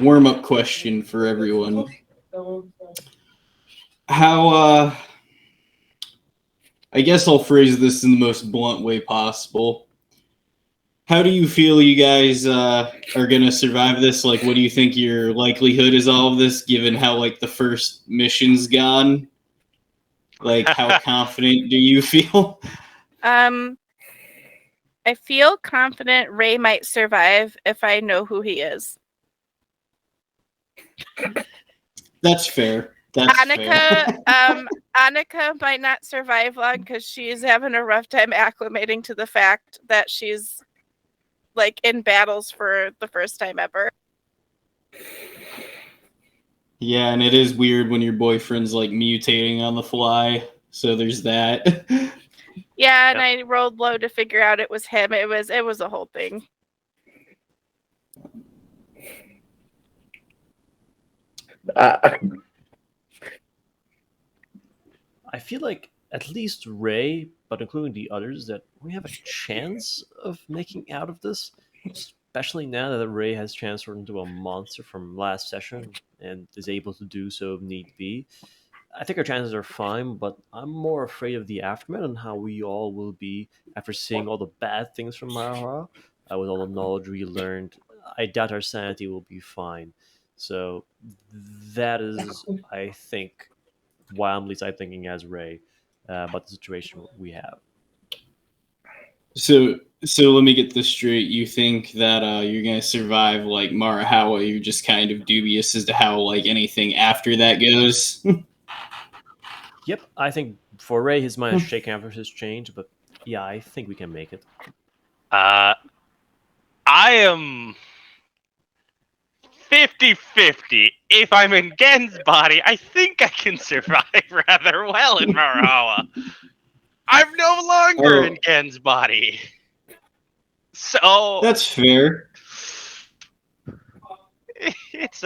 warm-up question for everyone. How, I guess I'll phrase this in the most blunt way possible. How do you feel you guys are going to survive this? Like, what do you think your likelihood is all of this, given how, like, the first mission's gone? Like, how confident do you feel? I feel confident Ray might survive if I know who he is. That's fair. Annika might not survive long because she's having a rough time acclimating to the fact that she's like in battles for the first time ever. Yeah, and it is weird when your boyfriend's like mutating on the fly. So there's that. Yeah, and I rolled low to figure out it was him. It was a whole thing. I feel like at least Ray, but including the others, that we have a chance of making out of this. Especially now that Ray has transferred into a monster from last session and is able to do so if need be. I think our chances are fine, but I'm more afraid of the aftermath and how we all will be after seeing all the bad things from Marhawa. With all the knowledge we learned, I doubt our sanity will be fine. So that is, I think, why I'm at least thinking as Ray about the situation we have. So let me get this straight. You think that you're gonna survive like Marhawa? You're just kind of dubious as to how like anything after that goes. Yep, I think for Ray, his mind is shaken after his change, but yeah, I think we can make it. I am 50-50. If I'm in Gen's body, I think I can survive rather well in Marhawa. I'm no longer in Gen's body. So... That's fair. It's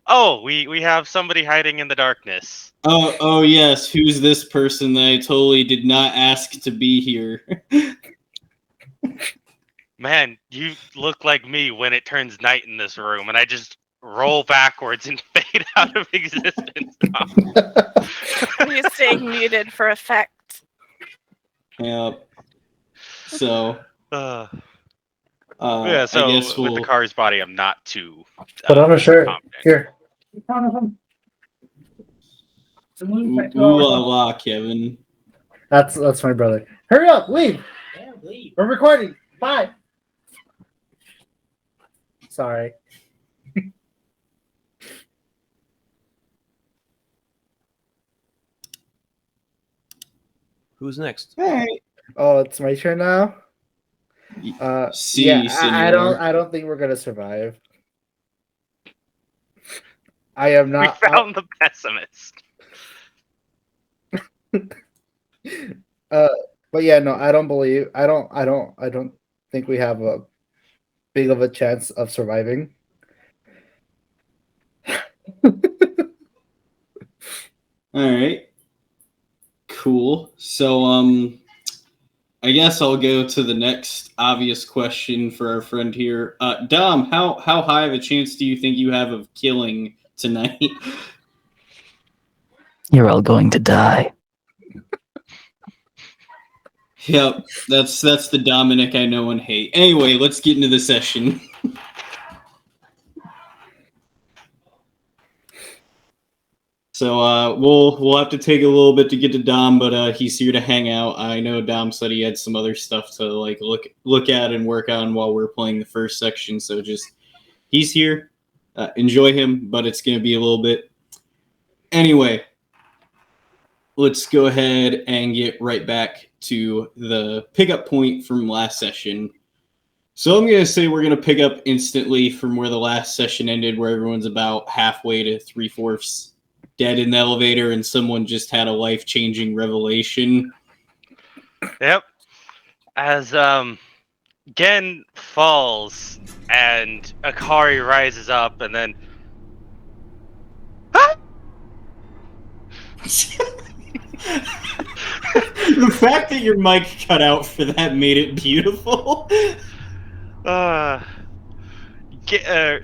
Oh, we have somebody hiding in the darkness. Oh yes, who's this person that I totally did not ask to be here? Man, you look like me when it turns night in this room, and I just roll backwards and fade out of existence. He's staying muted for effect. Yep. So. So I guess with the car's body, I'm not too. Put on a shirt. confident. Here. Ooh la la, Kevin. That's my brother. Hurry up, leave. Yeah, leave. We're recording. Bye. Sorry. Who's next? Hey. Oh, it's my turn now. See, yeah, I senor. don't think we're gonna survive. I am not. We found the pessimist. But yeah, no, I don't think we have a big of a chance of surviving. All right. Cool. So, I guess I'll go to the next obvious question for our friend here. Dom, how high of a chance do you think you have of killing tonight? You're all going to die. Yep, that's the Dominic I know and hate. Anyway, let's get into the session. So we'll have to take a little bit to get to Dom, but he's here to hang out. I know Dom said he had some other stuff to like look at and work on while we're playing the first section. So just he's here. Enjoy him, but it's gonna be a little bit. Anyway, let's go ahead and get right back to the pickup point from last session. So I'm gonna say we're gonna pick up instantly from where the last session ended, where everyone's about halfway to 3/4 dead in the elevator and someone just had a life-changing revelation. Yep. As Gen falls and Akari rises up and then The fact that your mic cut out for that made it beautiful. Gen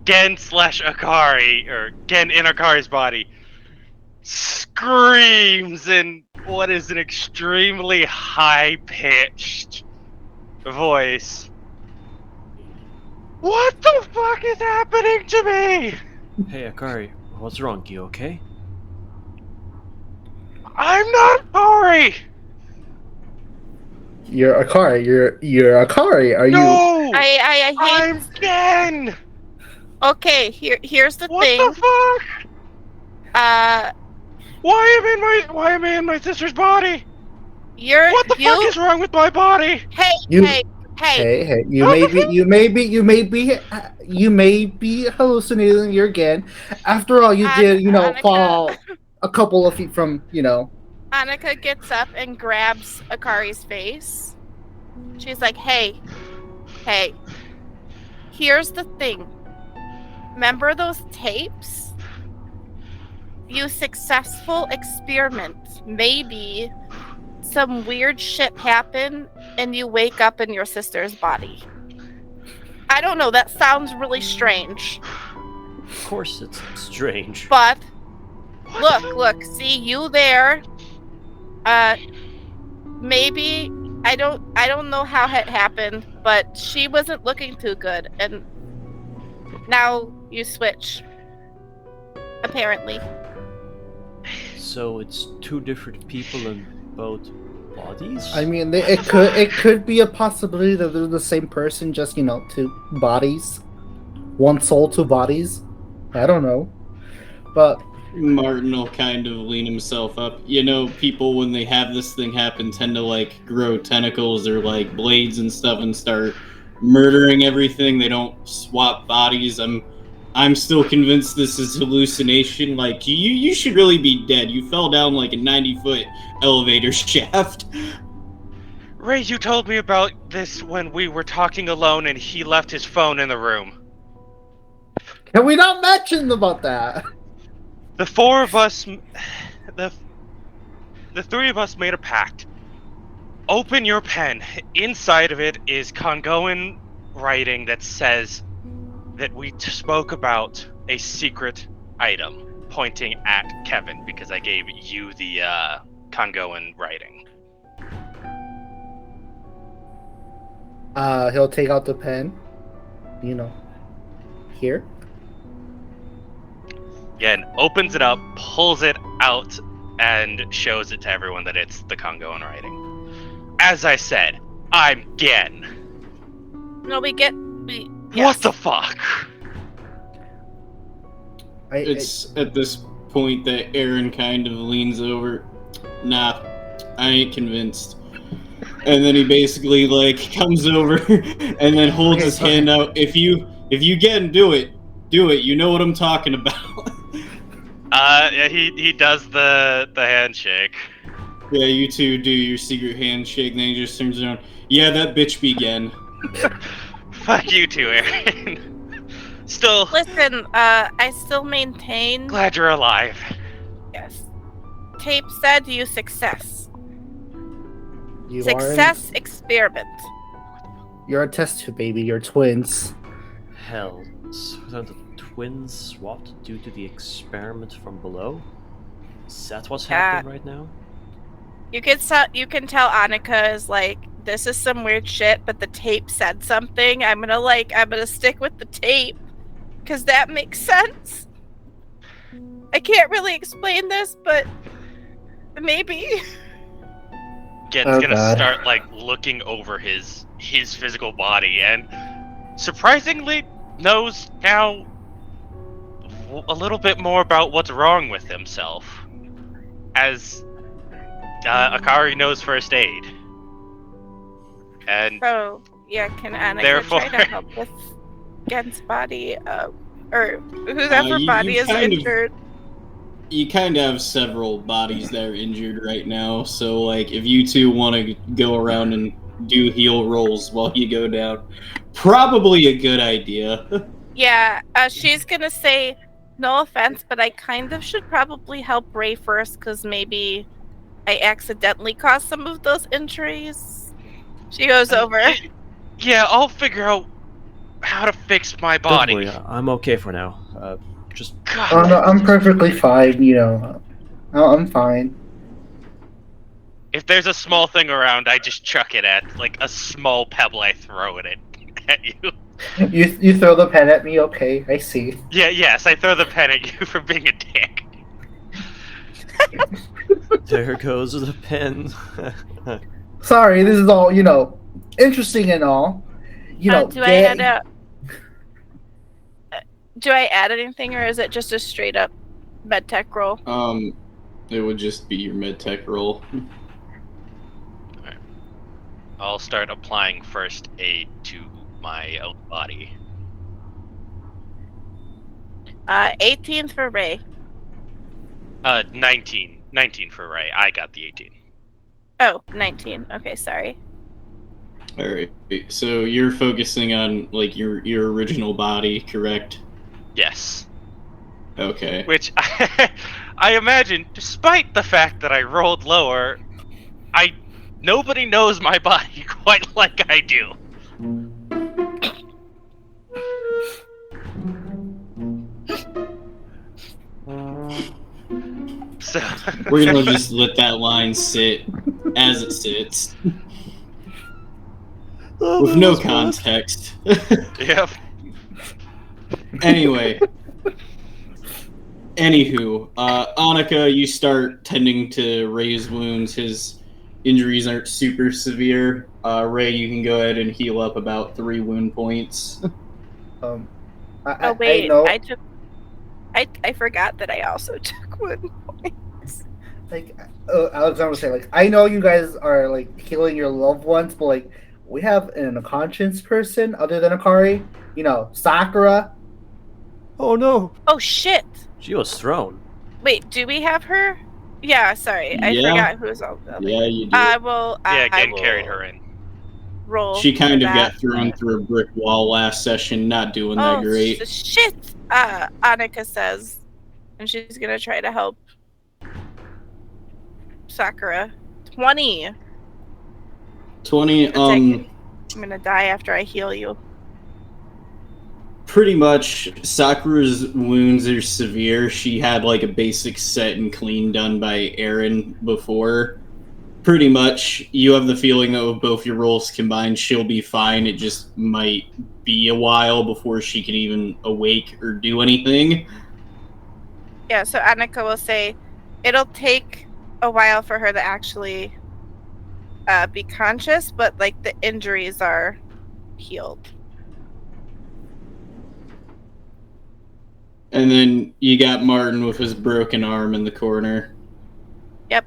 Gen slash Akari, or Gen in Akari's body, screams in what is an extremely high-pitched voice. What the fuck is happening to me? Hey, Akari, what's wrong? You okay? I'm not sorry. You're Akari. You're Akari. Are you? No, I hate. I'm Gen. Okay, here's the What thing. the fuck? Why am I in my sister's body? What the fuck is wrong with my body? Hey, You- hey. Hey, you may be hallucinating here again. After all, you did, Annika. fall a couple of feet from, Annika gets up and grabs Akari's face. She's like, hey, here's the thing. Remember those tapes? You successful experiment. Maybe some weird shit happened and you wake up in your sister's body. I don't know, that sounds really strange. Of course it's strange. But look, see you there. Maybe I don't know how it happened, but she wasn't looking too good, and now you switch. Apparently. So it's two different people in both bodies? I mean, it could be a possibility that they're the same person, just, two bodies. One soul, two bodies. I don't know. But Martin will kind of lean himself up. People, when they have this thing happen, tend to, grow tentacles or, blades and stuff and start murdering everything. They don't swap bodies. I'm still convinced this is hallucination. You should really be dead. You fell down, a 90-foot elevator shaft. Ray, you told me about this when we were talking alone and he left his phone in the room. can we not mention about that? The four of us, the three of us made a pact. Open your pen. Inside of it is Congoan writing that says that we spoke about a secret item, pointing at Kevin, because I gave you the Congoan writing. He'll take out the pen. Here. Again, opens it up, pulls it out, and shows it to everyone that it's the Congoan writing. As I said, I'm Gen. No, yes. What the fuck? It's at this point that Aaron kind of leans over. Nah, I ain't convinced. And then he basically comes over and then holds his hand out. If you can do it. You know what I'm talking about. Yeah, he does the handshake. Yeah, you two do your secret handshake, and then he just turns around. Yeah, that bitch began. Fuck you two, Aaron. Still. Listen, I still maintain. Glad you're alive. Yes. Tape said you success. You Success experiment. You're a test tube, baby. You're twins. Hell, so the twins swapped due to the experiment from below? Is that what's happening right now? You can tell Annika is this is some weird shit, but the tape said something. I'm gonna stick with the tape because that makes sense. I can't really explain this, but maybe. Gen's gonna start looking over his physical body, and surprisingly knows now a little bit more about what's wrong with himself, as Akari knows first aid. And So yeah, can Annika therefore, try to help with Gen's body, or whoever body is injured? You kind of have several bodies that are injured right now, so if you two want to go around and do heal rolls while you go down, probably a good idea. Yeah, she's gonna say, no offense, but I kind of should probably help Ray first, because maybe I accidentally caused some of those injuries. She goes over. Yeah, I'll figure out how to fix my Don't body. worry, I'm okay for now. Just God. Oh no, I'm perfectly fine. I'm fine. If there's a small thing around, I just chuck it at, like a small pebble. I throw it at you. You throw the pen at me. Okay, I see. Yes, I throw the pen at you for being a dick. there goes the pen. Sorry, this is all interesting and all. Do I add anything, or is it just a straight up med tech roll? It would just be your med tech roll. I'll start applying first aid to my own body. 18 for Ray. 19 for Ray. I got the 18. Oh, 19. Okay, sorry. All right. So you're focusing on like your original body, correct? Yes. Okay. Which I imagine, despite the fact that I rolled lower, nobody knows my body quite like I do. So We're gonna just let that line sit as it sits with no context. Yep. Anyway. Anywho, Annika, you start tending to Ray's wounds. His injuries aren't super severe. Ray, you can go ahead and heal up about 3 wound points. Oh wait, I know. I forgot that I also took 1 point. Like Alexander was saying, like I know you guys are like healing your loved ones, but like we have an unconscious person other than Akari. Sakura. Oh no! Oh shit! She was thrown. Wait, do we have her? Yeah, sorry, I Yeah. forgot who's all. Yeah, you do. I will. Yeah, I Gen carried will her in. Roll. She kind for of that. got thrown through a brick wall last session, not doing that great. Shit! Annika says, and she's gonna try to help Sakura. 20. 20, I'm gonna die after I heal you. pretty much Sakura's wounds are severe. She had like a basic set and clean done by Aaron before. Pretty much, you have the feeling that with both your rolls combined, she'll be fine. It just might be a while before she can even awake or do anything. Yeah, so Annika will say, it'll take a while for her to actually be conscious, but like the injuries are healed. And then you got Martin with his broken arm in the corner. Yep.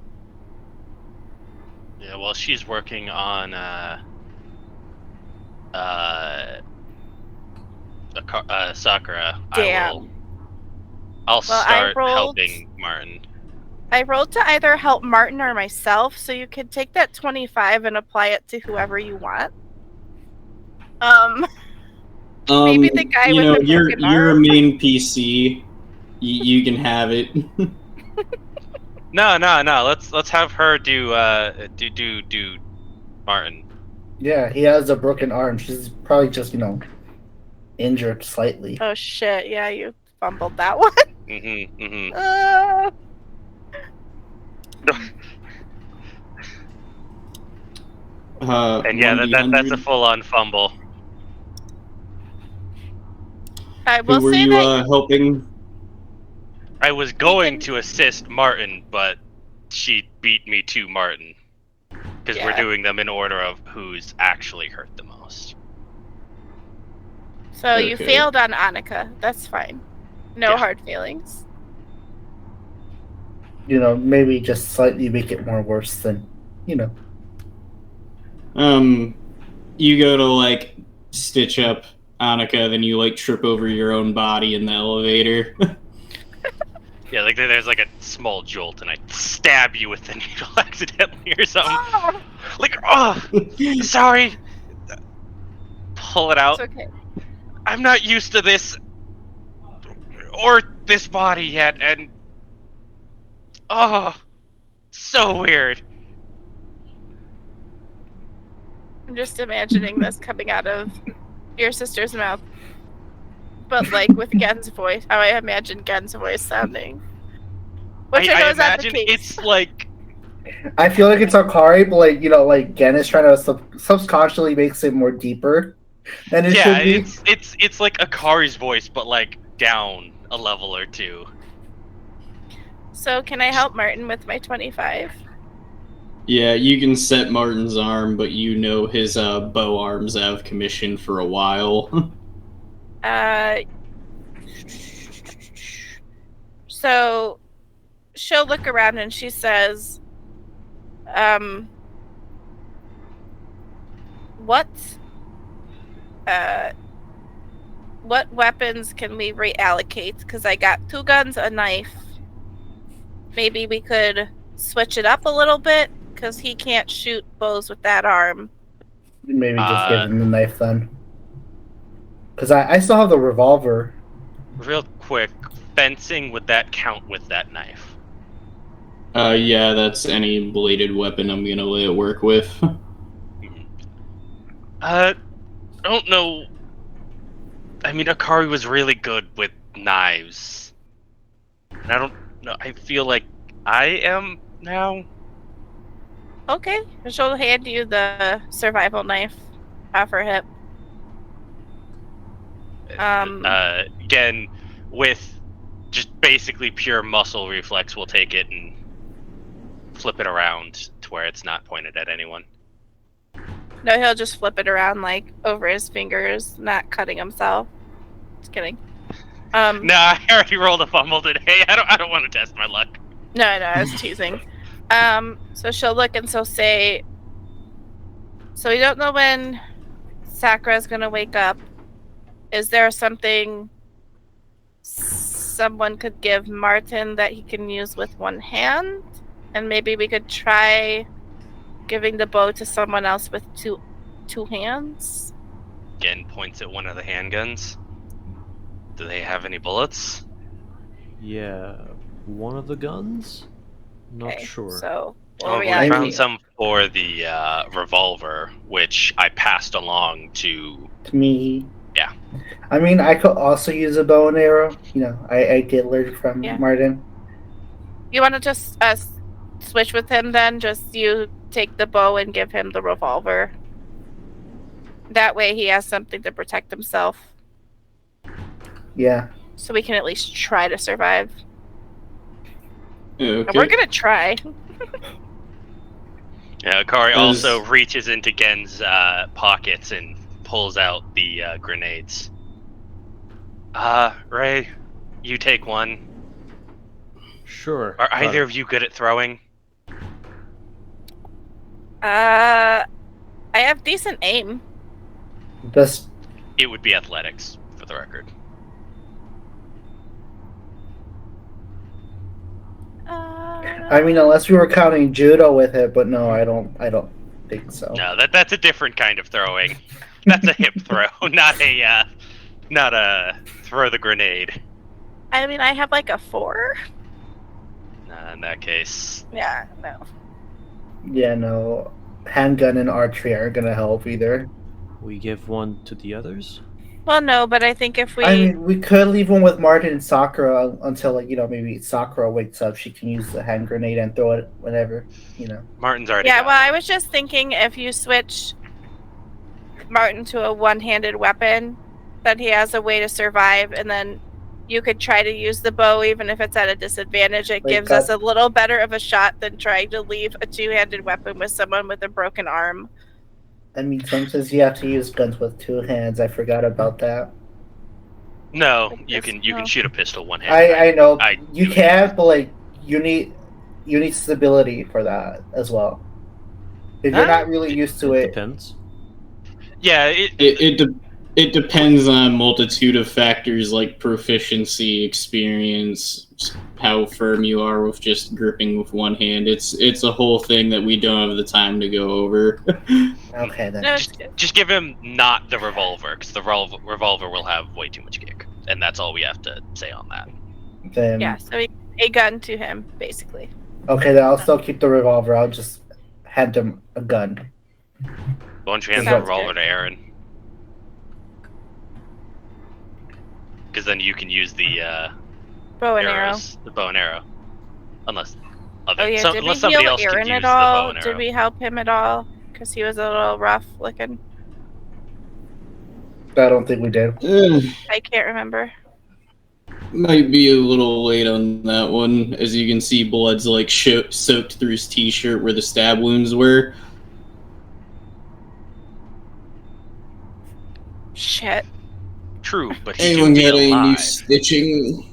Yeah, well, she's working on Sakura. Damn. I'll start helping Martin. I rolled to either help Martin or myself, so you could take that 25 and apply it to whoever you want. Maybe the guy with the broken arm. You're a main PC. You can have it. No. Let's have her do Martin. Yeah, he has a broken arm. She's probably just injured slightly. Oh shit! Yeah, you fumbled that one. And yeah, that's a full-on fumble. I will Who were say you that helping? I was going to assist Martin, but she beat me to Martin. Because we're doing them in order of who's actually hurt the most. So you failed on Annika. That's fine. No hard feelings. Maybe just slightly make it more worse than, You go to like stitch up Annika, then you like trip over your own body in the elevator. Yeah, like there's like a small jolt, and I stab you with the needle accidentally or something. Like, sorry. Pull it out. It's okay. I'm not used to this or this body yet, and so weird. I'm just imagining this coming out of your sister's mouth. But like with Gen's voice, how I imagine Gen's voice sounding. Which I know is not the imagine case. it's like I feel like it's Akari, but like Gen is trying to subconsciously makes it more deeper than it should be. it's like Akari's voice, but like down a level or two. So can I help Martin with my 25? Yeah, you can set Martin's arm, but you know his bow arm's out of commission for a while. So she'll look around and she says, what weapons can we reallocate? Because I got 2 guns, a knife. Maybe we could switch it up a little bit, because he can't shoot bows with that arm. Maybe just give him the knife then. Because I still have the revolver. Real quick, fencing, would that count with that knife? Yeah, that's any bladed weapon I'm gonna let it work with. I don't know. I mean, Akari was really good with knives. And I don't know. I feel like I am now. Okay, she'll hand you the survival knife off her hip. Again, with just basically pure muscle reflex, we'll take it and flip it around to where it's not pointed at anyone. No, he'll just flip it around like over his fingers, not cutting himself. Just kidding. No, I already rolled a fumble today. I don't want to test my luck. No, I was teasing. So she'll look and she'll say, so we don't know when Sakura's gonna wake up. Is there something someone could give Martin that he can use with one hand? And maybe we could try giving the bow to someone else with two hands? Again, points at one of the handguns. Do they have any bullets? Yeah, one of the guns? Not Okay, sure. So We found some for the revolver, which I passed along to Me. Yeah. I mean, I could also use a bow and arrow. I did learn from Martin. You want to just switch with him then? Just you take the bow and give him the revolver. That way he has something to protect himself. Yeah. So we can at least try to survive. Okay. And we're gonna try. Yeah, Akari also reaches into Gen's pockets and pulls out the grenades. Ray, you take one. Sure. Are either of you good at throwing? I have decent aim. It would be athletics, for the record. I mean, unless we were counting judo with it, but no, I don't think so. No, that's a different kind of throwing. That's a hip throw, not a throw the grenade. I mean, I have like a 4. In that case. Yeah, no. Yeah, no. Handgun and archery aren't gonna help either. We give one to the others? Well, no, but I think if we... I mean, we could leave one with Martin and Sakura until, maybe Sakura wakes up. She can use the hand grenade and throw it whenever, Martin's already Yeah, got well, it. I was just thinking if you switch Martin to a one-handed weapon, that he has a way to survive, and then you could try to use the bow even if it's at a disadvantage. It gives us a little better of a shot than trying to leave a two-handed weapon with someone with a broken arm. I mean, sometimes you have to use guns with 2 hands. I forgot about that. No, you can shoot a pistol one hand. I know you can, but you need stability for that as well. If you're not really used to it. Depends. Yeah, it depends on a multitude of factors like proficiency, experience, how firm you are with just gripping with one hand. It's a whole thing that we don't have the time to go over. Okay, then. No, just give him not the revolver, because the revolver will have way too much kick, and that's all we have to say on that. Then, yeah, so a gun to him, basically. Okay, then I'll still keep the revolver. I'll just hand him a gun. Why don't you hand the revolver to Aaron? Because then you can use the Bow and arrow. arrows, the bow and arrow. Unless Oh yeah, did we unless somebody heal else Aaron can use at all? the bow and arrow. Did we help him at all? Because he was a little rough looking. I don't think we did. I can't remember. Might be a little late on that one. As you can see, blood's like soaked through his t-shirt where the stab wounds were. Shit. True, but he Anyone can got be any new alive. stitching?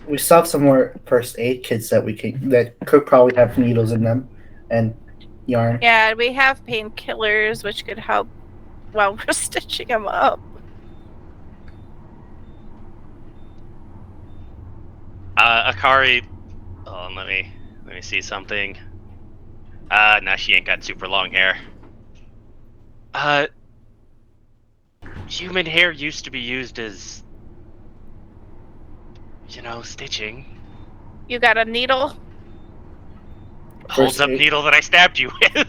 We still have some more first aid kits that could probably have needles in them and yarn. Yeah, we have painkillers, which could help while we're stitching him up. Akari, hold on, let me see something. Nah, she ain't got super long hair. Human hair used to be used as, stitching. You got a needle? Holds up aid. needle that I stabbed you with.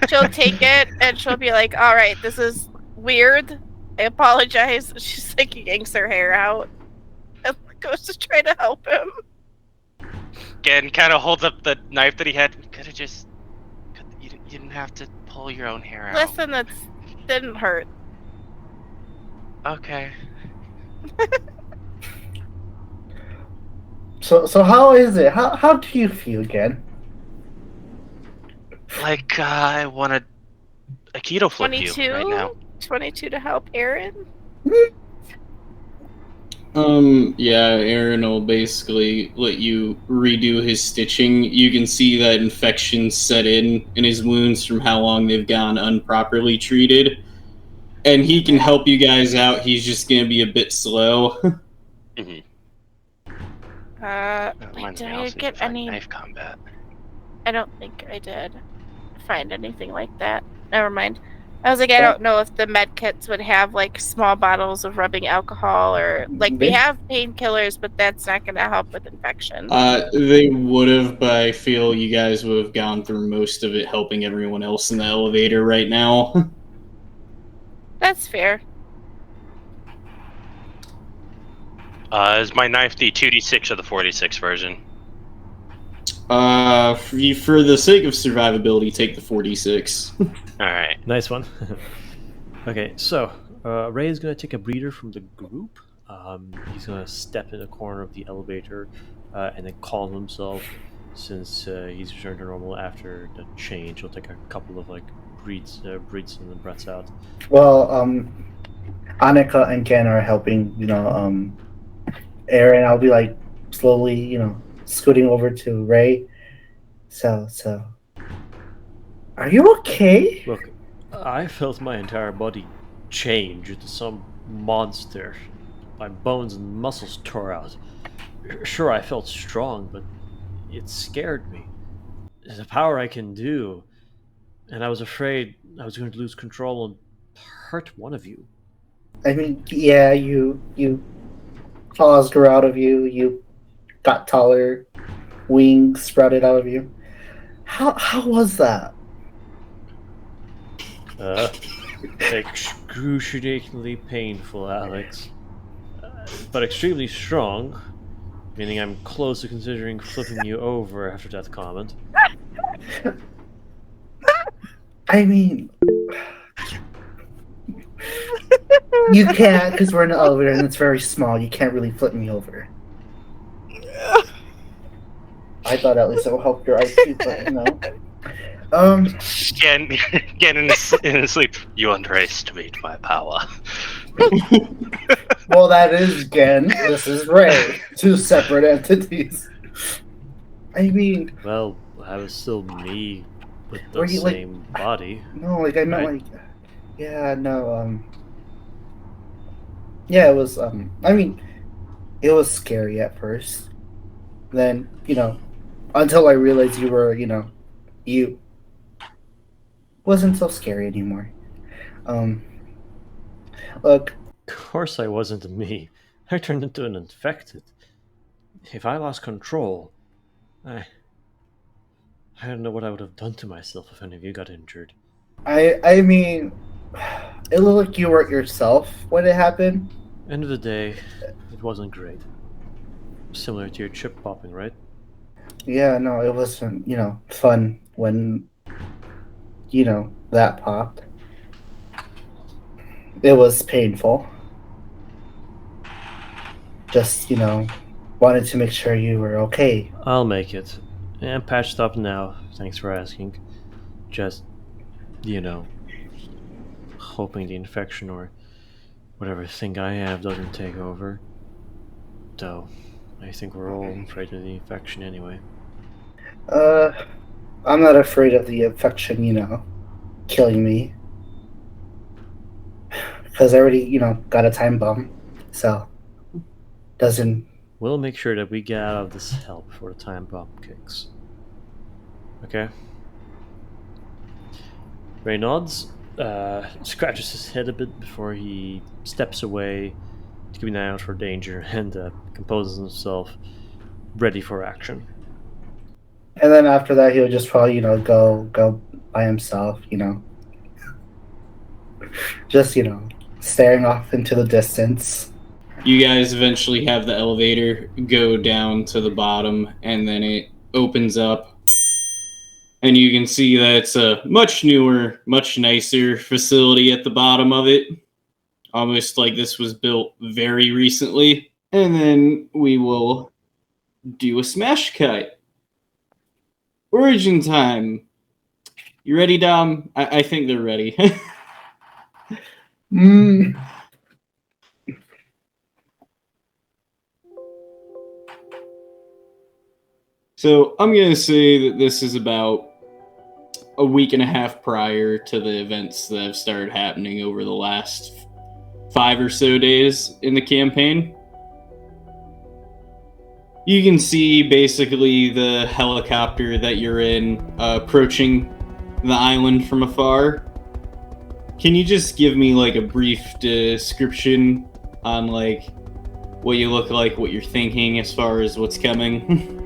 She'll take it and she'll be like, all right, this is weird. I apologize. She's like, yanks her hair out and goes to try to help him. Again, kind of holds up the knife that he had. You didn't have to pull your own hair out. Listen, that didn't hurt. Okay. So how is it? How do you feel again? Like, I want to Aikido flip you 22? right now. 22 to help Aaron? Yeah, Aaron will basically let you redo his stitching. You can see that infection set in his wounds from how long they've gone improperly treated. And he can help you guys out. He's just going to be a bit slow. Mm-hmm. Wait, did I get any? Knife combat? I don't think I did find anything like that. Never mind. I was like, I don't know if the med kits would have like small bottles of rubbing alcohol or like we have painkillers, but that's not going to help with infection. They would have, but I feel you guys would have gone through most of it helping everyone else in the elevator right now. That's fair. Is my knife the 2d6 or the 4d6 version? For the sake of survivability, take the 46. Alright. Nice one. Okay, so Ray is going to take a breather from the group. He's going to step in the corner of the elevator and then calm himself since he's returned to normal after the change. He'll take a couple of breathes and then breaths out. Well, Annika and Ken are helping, Aaron. I'll be like slowly, scooting over to Ray. So, are you okay? Look, I felt my entire body change into some monster. My bones and muscles tore out. Sure, I felt strong, but it scared me. There's a power I can do, and I was afraid I was going to lose control and hurt one of you. I mean, yeah, you claws grew out of you. You got taller. Wings sprouted out of you. How was that? Excruciatingly painful, Alex. But extremely strong, meaning I'm close to considering flipping you over after that comment. I mean, you can't because we're in an elevator and it's very small. You can't really flip me over. I thought at least it will help your IQ, but no. Again in his sleep, you underestimate my power. Well, that is Gen. This is Ray. Two separate entities. I mean, Well, I was still me with the Were you, like- same body. no, I meant Right. yeah, no, yeah, it was, I mean, it was scary at first. Then, until I realized you were, you. Wasn't so scary anymore. Look, Of course I wasn't me. I turned into an infected. If I lost control, I don't know what I would have done to myself if any of you got injured. I mean, It looked like you weren't yourself when it happened. End of the day, it wasn't great. Similar to your chip popping, right? Yeah, no, it wasn't, fun when, that popped. It was painful. Just, wanted to make sure you were okay. I'll make it. And patched up now, thanks for asking. Just, hoping the infection or whatever thing I have doesn't take over. Though, I think we're all afraid of the infection anyway. I'm not afraid of the infection, killing me. Because I already, got a time bomb. So, doesn't... We'll make sure that we get out of this hell before the time bomb kicks. Okay? Ray nods, scratches his head a bit before he steps away to keep an eye out for danger and composes himself, ready for action. And then after that, he'll just probably, go by himself, Just, staring off into the distance. You guys eventually have the elevator go down to the bottom, and then it opens up. And you can see that it's a much newer, much nicer facility at the bottom of it. Almost like this was built very recently. And then we will do a smash cut. Origin time. You ready, Dom? I think they're ready. So I'm going to say that this is about a week and a half prior to the events that have started happening over the last 5 or so days in the campaign. You can see basically the helicopter that you're in approaching the island from afar. Can you just give me like a brief description on like what you look like, what you're thinking as far as what's coming?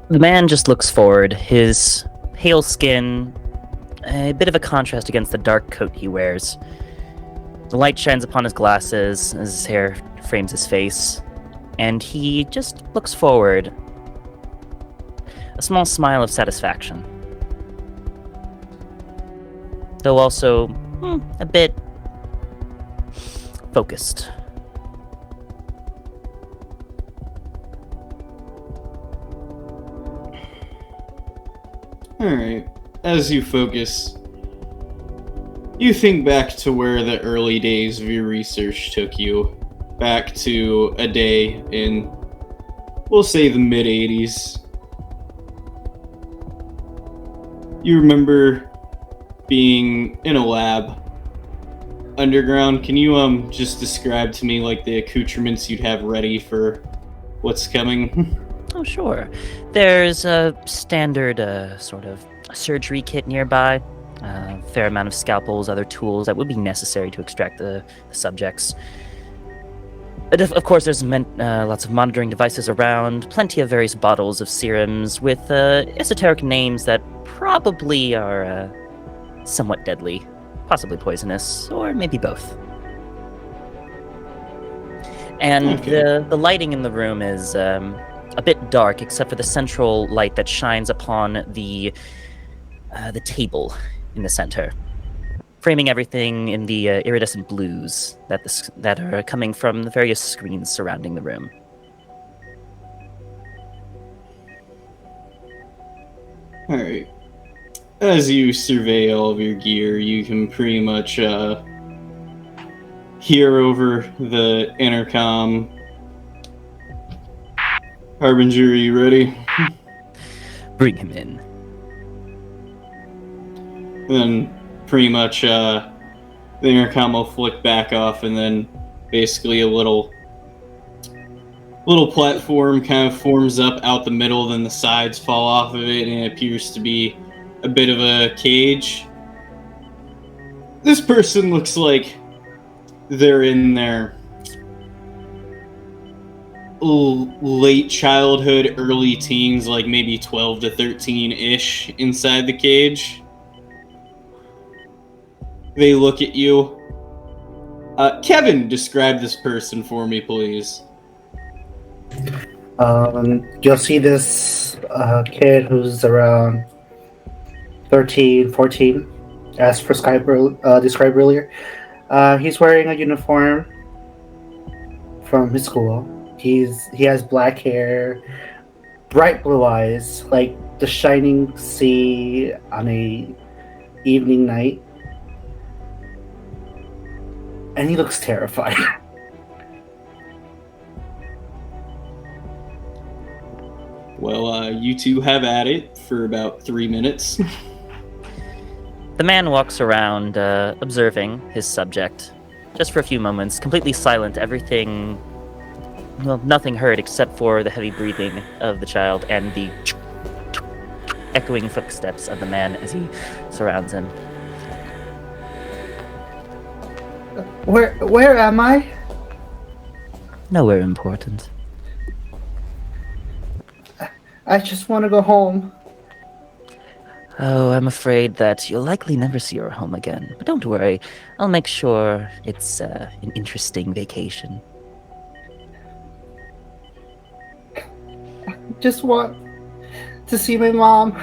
The man just looks forward, his pale skin, a bit of a contrast against the dark coat he wears. The light shines upon his glasses as his hair frames his face, and he just looks forward. A small smile of satisfaction. Though also a bit focused. Alright, as you focus, you think back to where the early days of your research took you. Back to a day in, we'll say, the mid-80s. You remember being in a lab underground. Can you just describe to me like the accoutrements you'd have ready for what's coming? Oh, sure. There's a standard sort of surgery kit nearby. A fair amount of scalpels, other tools that would be necessary to extract the subjects. But of course, there's lots of monitoring devices around, plenty of various bottles of serums with esoteric names that probably are somewhat deadly, possibly poisonous, or maybe both. And Okay. the lighting in the room is a bit dark, except for the central light that shines upon the table in the center, framing everything in the iridescent blues that are coming from the various screens surrounding the room. Alright. As you survey all of your gear, you can pretty much hear over the intercom. Harbinger, are you ready? Bring him in. Then pretty much the intercom will flick back off, and then basically a little platform kind of forms up out the middle, then the sides fall off of it, and it appears to be a bit of a cage. This person looks like they're in their late childhood, early teens, like maybe 12 to 13-ish inside the cage. They look at you. Kevin, describe this person for me, please. You'll see this kid who's around 13, 14, as described earlier. He's wearing a uniform from his school. He has black hair, bright blue eyes, like the shining sea on a evening night, and he looks terrified. Well, you two have at it for about 3 minutes. The man walks around, observing his subject, just for a few moments, completely silent. Everything, well, nothing heard except for the heavy breathing of the child and the echoing footsteps of the man as he surrounds him. Where am I? Nowhere important. I just want to go home. Oh, I'm afraid that you'll likely never see your home again. But don't worry, I'll make sure it's an interesting vacation. Just want to see my mom.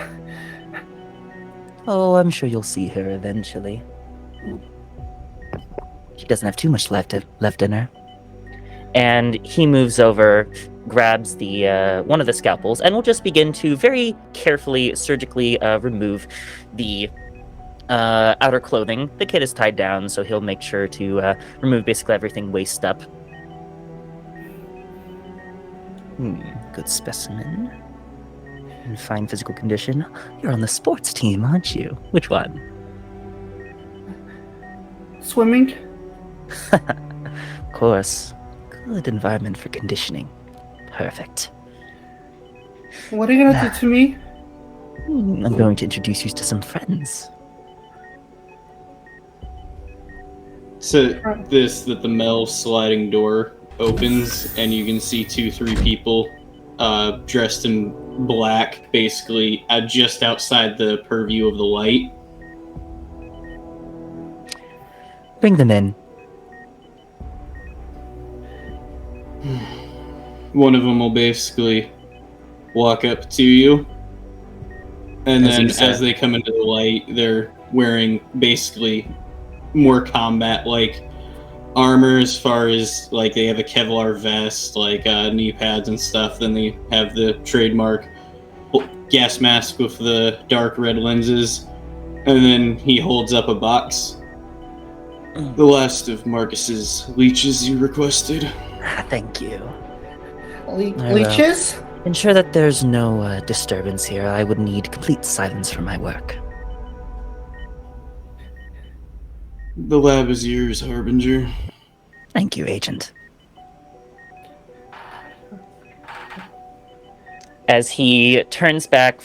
Oh, I'm sure you'll see her eventually. She doesn't have too much left in her. And he moves over, grabs the one of the scalpels, and will just begin to very carefully, surgically remove the outer clothing. The kid is tied down, so he'll make sure to remove basically everything waist up. Good specimen. In fine physical condition. You're on the sports team, aren't you? Which one? Swimming? Of course. Good environment for conditioning. Perfect. What are you gonna do to me? I'm going to introduce you to some friends. So that the metal sliding door opens and you can see 2-3 people dressed in black, basically just outside the purview of the light. Bring them in. One of them will basically walk up to you, and then as they come into the light, they're wearing basically more combat-like armor, as far as like they have a Kevlar vest, like knee pads and stuff. Then they have the trademark gas mask with the dark red lenses, and then he holds up a box. The last of Marcus's leeches you requested. Thank you. Leeches? Ensure that there's no disturbance here. I would need complete silence for my work. The lab is yours, Harbinger. Thank you, Agent. As he turns back,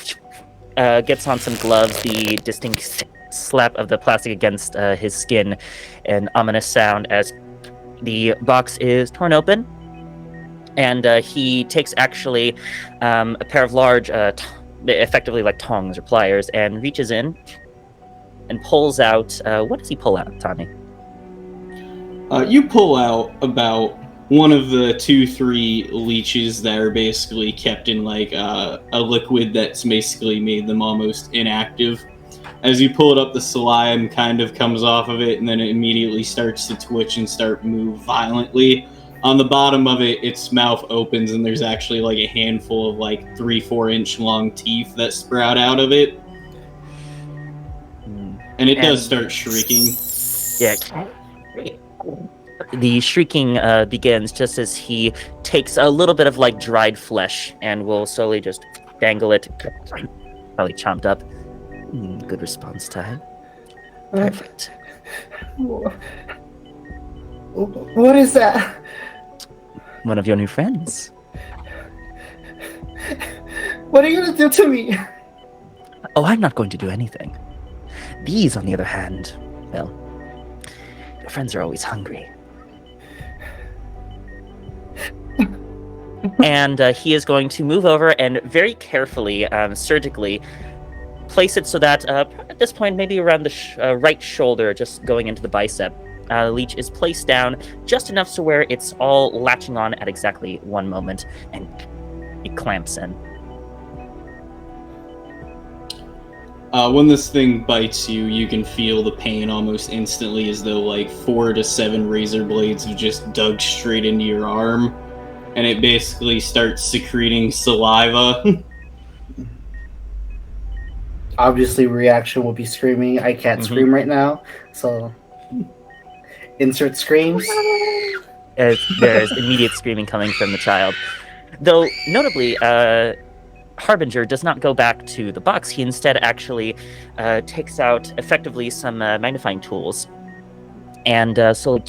gets on some gloves, the distinct slap of the plastic against his skin, an ominous sound as the box is torn open, and he takes actually a pair of large, effectively like tongs or pliers, and reaches in and pulls out. What does he pull out, Tommy? You pull out about one of the 2-3 leeches that are basically kept in like a liquid that's basically made them almost inactive. As you pull it up, the slime kind of comes off of it, and then it immediately starts to twitch and start move violently. On the bottom of it, its mouth opens, and there's actually like a handful of like 3-4 inch long teeth that sprout out of it. And it does start shrieking. Yeah. The shrieking begins just as he takes a little bit of like dried flesh and will slowly just dangle it, probably chomped up. Good response time. Perfect. What is that? One of your new friends. What are you gonna do to me? Oh, I'm not going to do anything. These, on the other hand, well, your friends are always hungry. And he is going to move over and very carefully, surgically, place it so that at this point, maybe around the right shoulder, just going into the bicep. The leech is placed down just enough to where it's all latching on at exactly one moment, and it clamps in. When this thing bites you, you can feel the pain almost instantly, as though like 4 to 7 razor blades have just dug straight into your arm, and it basically starts secreting saliva. Obviously, reaction will be screaming. I can't scream right now, so insert screams. There's immediate screaming coming from the child. Though, notably, Harbinger does not go back to the box. He instead actually takes out effectively some magnifying tools and slowly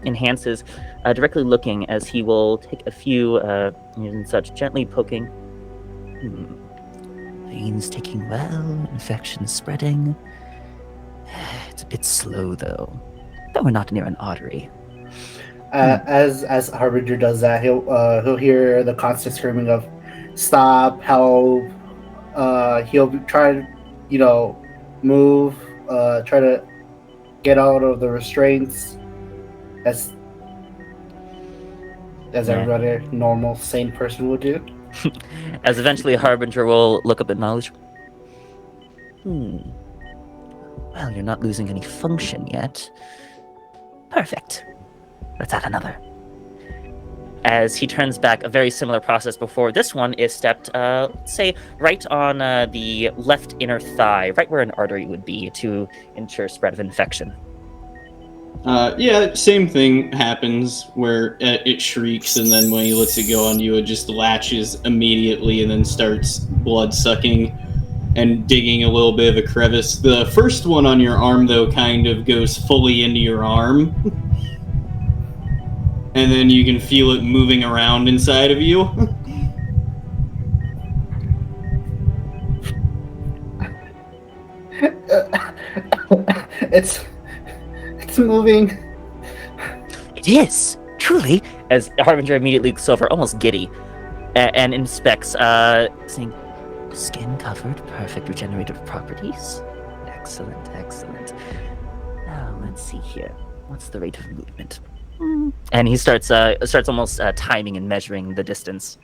enhances, directly looking as he will take a few and such, gently poking. Veins taking well, infection spreading. It's a bit slow though. But we're not near an artery. As Harbinger does that, he'll hear the constant screaming of "Stop! Help!" He'll try to, move, try to get out of the restraints, as everybody normal sane person would do. As eventually Harbinger will look up at knowledge. Well, you're not losing any function yet. Perfect. Let's add another. As he turns back, a very similar process before. This one is stepped, let's say, right on the left inner thigh, right where an artery would be, to ensure spread of infection. Yeah, same thing happens where it shrieks, and then when he lets it go on you, it just latches immediately and then starts blood sucking and digging a little bit of a crevice. The first one on your arm, though, kind of goes fully into your arm. And then you can feel it moving around inside of you. It's moving. It is, truly. As Harbinger immediately looks over, almost giddy, and inspects, saying, skin covered, perfect regenerative properties. Excellent, excellent. Now, let's see here. What's the rate of movement? And he starts almost timing and measuring the distance.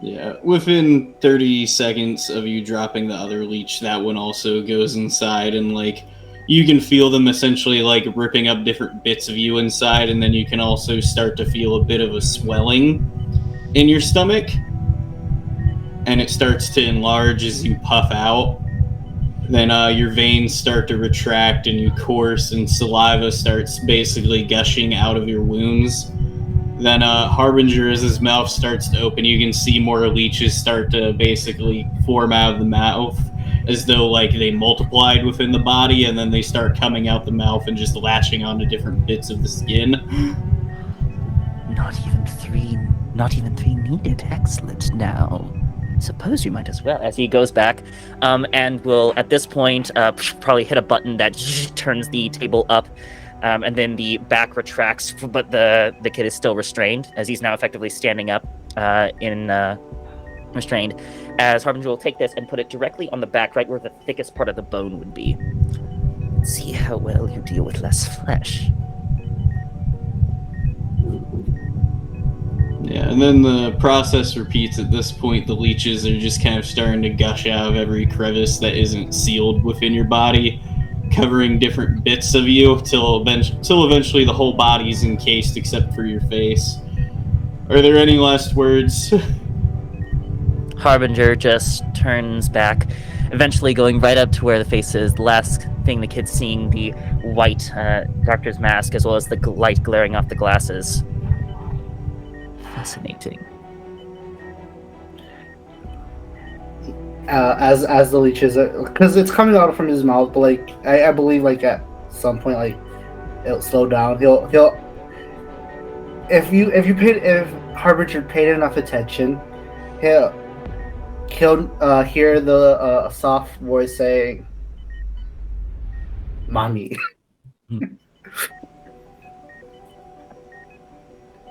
Yeah, within 30 seconds of you dropping the other leech, that one also goes inside, and like you can feel them essentially like ripping up different bits of you inside, and then you can also start to feel a bit of a swelling in your stomach, and it starts to enlarge as you puff out. Then your veins start to retract and you course, and saliva starts basically gushing out of your wounds. Then Harbinger, as his mouth starts to open, you can see more leeches start to basically form out of the mouth, as though like they multiplied within the body, and then they start coming out the mouth and just latching onto different bits of the skin. Not even three needed. Excellent. Now, suppose you might as well. As he goes back, and will at this point probably hit a button that turns the table up. And then the back retracts, but the kid is still restrained, as he's now effectively standing up restrained. As Harbinger will take this and put it directly on the back, right where the thickest part of the bone would be. See how well you deal with less flesh. Yeah, and then the process repeats. At this point, the leeches are just kind of starting to gush out of every crevice that isn't sealed within your body, covering different bits of you till eventually the whole body's encased except for your face. Are there any last words? Harbinger just turns back, eventually going right up to where the face is. The last thing the kid's seeing, the white doctor's mask, as well as the light glaring off the glasses. Fascinating. As the leeches, because it's coming out from his mouth, but like I believe like at some point like it'll slow down. He'll if Harbinger paid enough attention, he'll hear the soft voice saying, "Mommy,"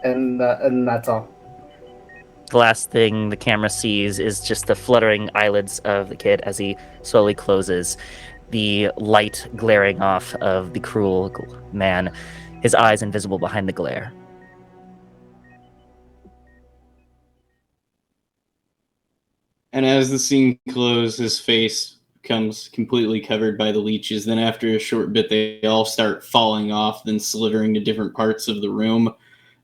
and that's all. The last thing the camera sees is just the fluttering eyelids of the kid as he slowly closes, the light glaring off of the cruel man, his eyes invisible behind the glare. And as the scene closes, his face becomes completely covered by the leeches. Then after a short bit, they all start falling off, then slithering to different parts of the room,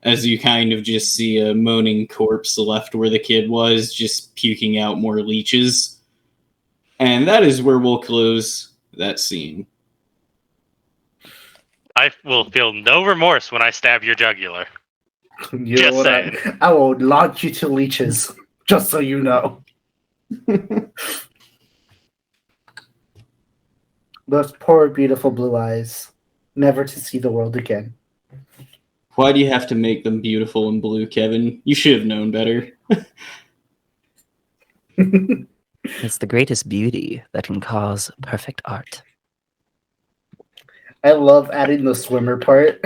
as you kind of just see a moaning corpse left where the kid was, just puking out more leeches. And that is where we'll close that scene. I will feel no remorse when I stab your jugular. You Just know what? saying. I will launch you to leeches, just so you know. Those poor, beautiful blue eyes, never to see the world again. Why do you have to make them beautiful and blue, Kevin? You should have known better. It's the greatest beauty that can cause perfect art. I love adding the swimmer part.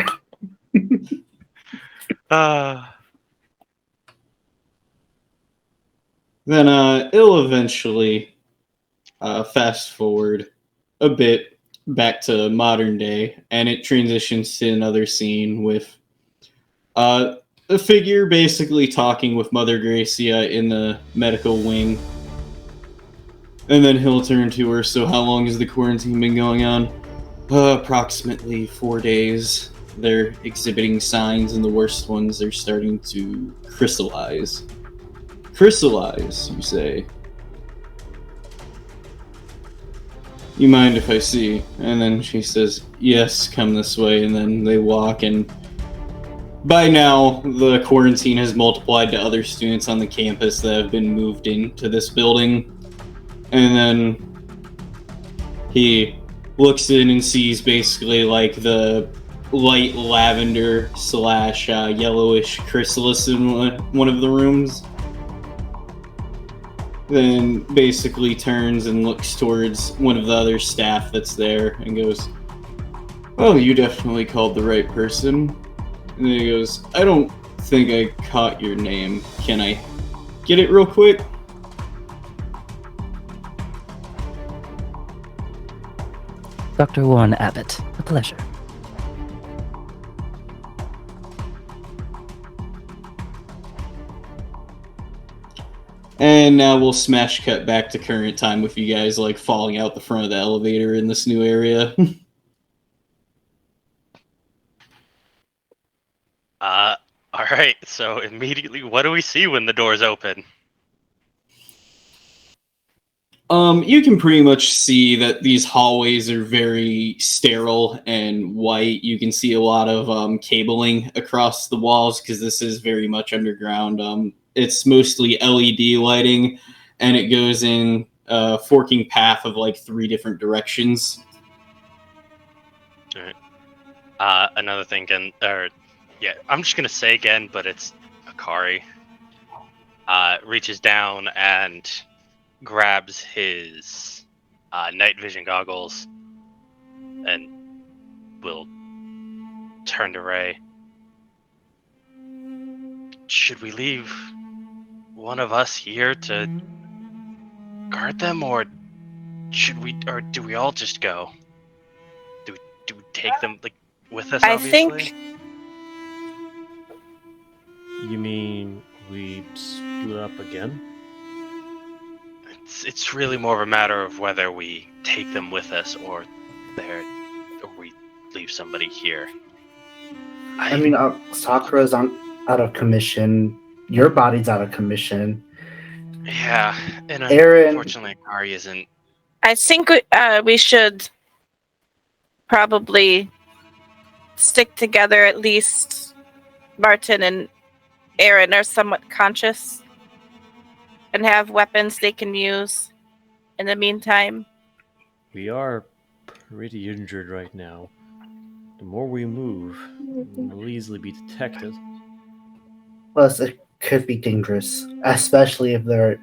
Then it'll eventually fast forward a bit back to modern day, and it transitions to another scene with a figure basically talking with Mother Gracia in the medical wing. And then he'll turn to her, so how long has the quarantine been going on? Approximately 4 days. They're exhibiting signs, and the worst ones are starting to crystallize. Crystallize, you say? You mind if I see? And then she says, yes, come this way, and then they walk, and by now, the quarantine has multiplied to other students on the campus that have been moved into this building. And then he looks in and sees basically like the light lavender / yellowish chrysalis in one of the rooms. Then basically turns and looks towards one of the other staff that's there and goes, well, you definitely called the right person. And then he goes, I don't think I caught your name. Can I get it real quick? Dr. Warren Abbott, a pleasure. And now we'll smash cut back to current time with you guys like falling out the front of the elevator in this new area. All right. So immediately, what do we see when the doors open? You can pretty much see that these hallways are very sterile and white. You can see a lot of cabling across the walls because this is very much underground. It's mostly LED lighting, and it goes in a forking path of like 3 different directions. All right. Another thing, I'm just gonna say again, but it's Akari. Reaches down and grabs his night vision goggles and will turn to Ray. Should we leave one of us here to guard them, or do we all just go? Do we take them with us? I Obviously? think You mean we split up again? It's really more of a matter of whether we take them with us or we leave somebody here. I mean, Sakura's out of commission. Your body's out of commission. Yeah, and Aaron- unfortunately, Akari isn't. I think we should probably stick together. At least Martin and Aaron are somewhat conscious and have weapons they can use in the meantime. We are pretty injured right now. The more we move, we'll easily be detected. Plus, it could be dangerous, especially if they're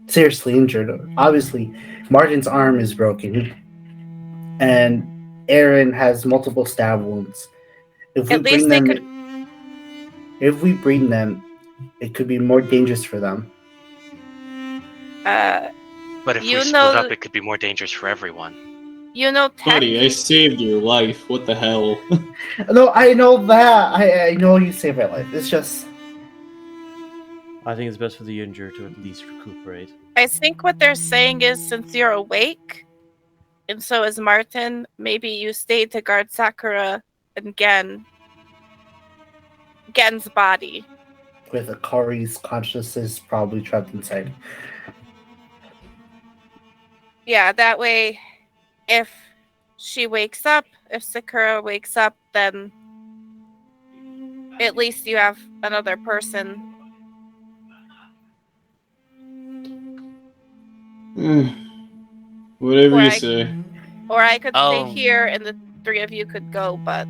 seriously injured. Obviously, Martin's arm is broken, and Aaron has multiple stab wounds. If we At least bring they them, could. if we bring them It could be more dangerous for them. But if You we split know- up, it could be more dangerous for everyone. You know, Buddy, I saved your life. What the hell? No, I know that. I know you saved my life. It's just I think it's best for the injured to at least recuperate. I think what they're saying is since you're awake, and so is Martin, maybe you stay to guard Sakura and Gen's body. with Akari's consciousness probably trapped inside. Yeah, that way, if she wakes up, if Sakura wakes up, then at least you have another person. Whatever Or you I- say. Or I could stay Oh. here and the three of you could go, but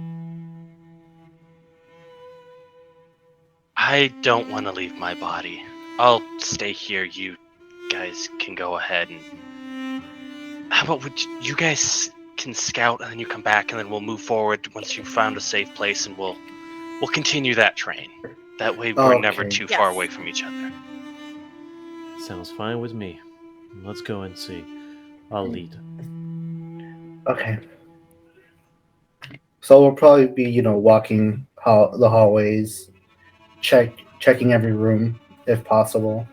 I don't want to leave my body. I'll stay here. You guys can go ahead and. How about you guys can scout and then you come back and then we'll move forward once you've found a safe place and we'll continue that train. That way we're never Okay. too far Yes. away from each other. Sounds fine with me. Let's go and see. I'll lead. Okay. So we'll probably be, walking the hallways, checking every room if possible.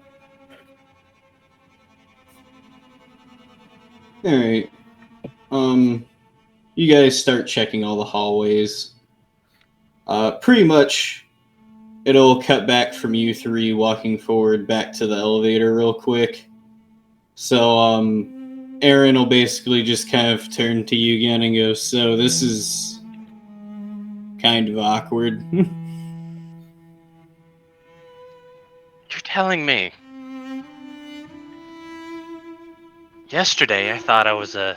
Alright. You guys start checking all the hallways. Pretty much, it'll cut back from you three walking forward back to the elevator real quick. So, Aaron will basically just kind of turn to you again and go, so this is kind of awkward. You're telling me. Yesterday I thought I was a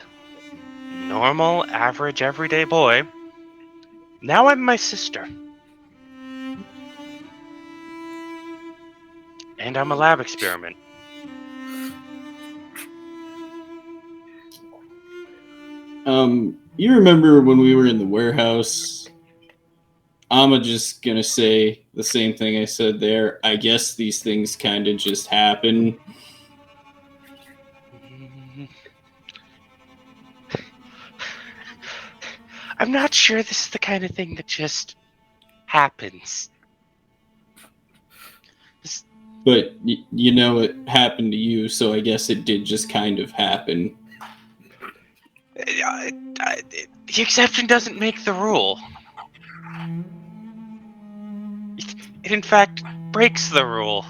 normal, average, everyday boy. Now I'm my sister. And I'm a lab experiment. You remember when we were in the warehouse? I'm just gonna say the same thing I said there. I guess these things kind of just happen. I'm not sure this is the kind of thing that just happens. But you know it happened to you, so I guess it did just kind of happen. The exception doesn't make the rule. It in fact breaks the rule.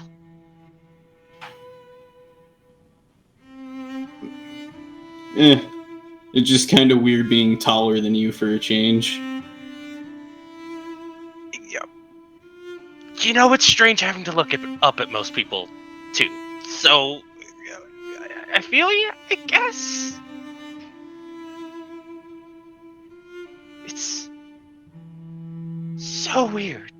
It's just kind of weird being taller than you for a change. You know, it's strange having to look up at most people, too. So, I feel you, I guess. It's so weird.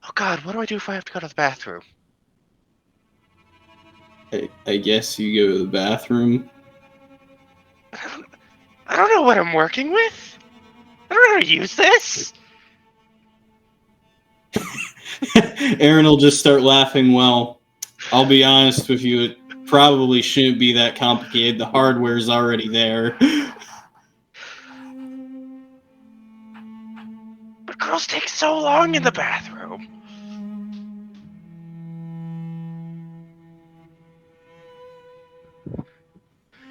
Oh God, what do I do if I have to go to the bathroom? I guess you go to the bathroom. I don't know what I'm working with. I don't know how to use this. Aaron will just start laughing. Well, I'll be honest with you, it probably shouldn't be that complicated. The hardware's already there. But girls take so long in the bathroom.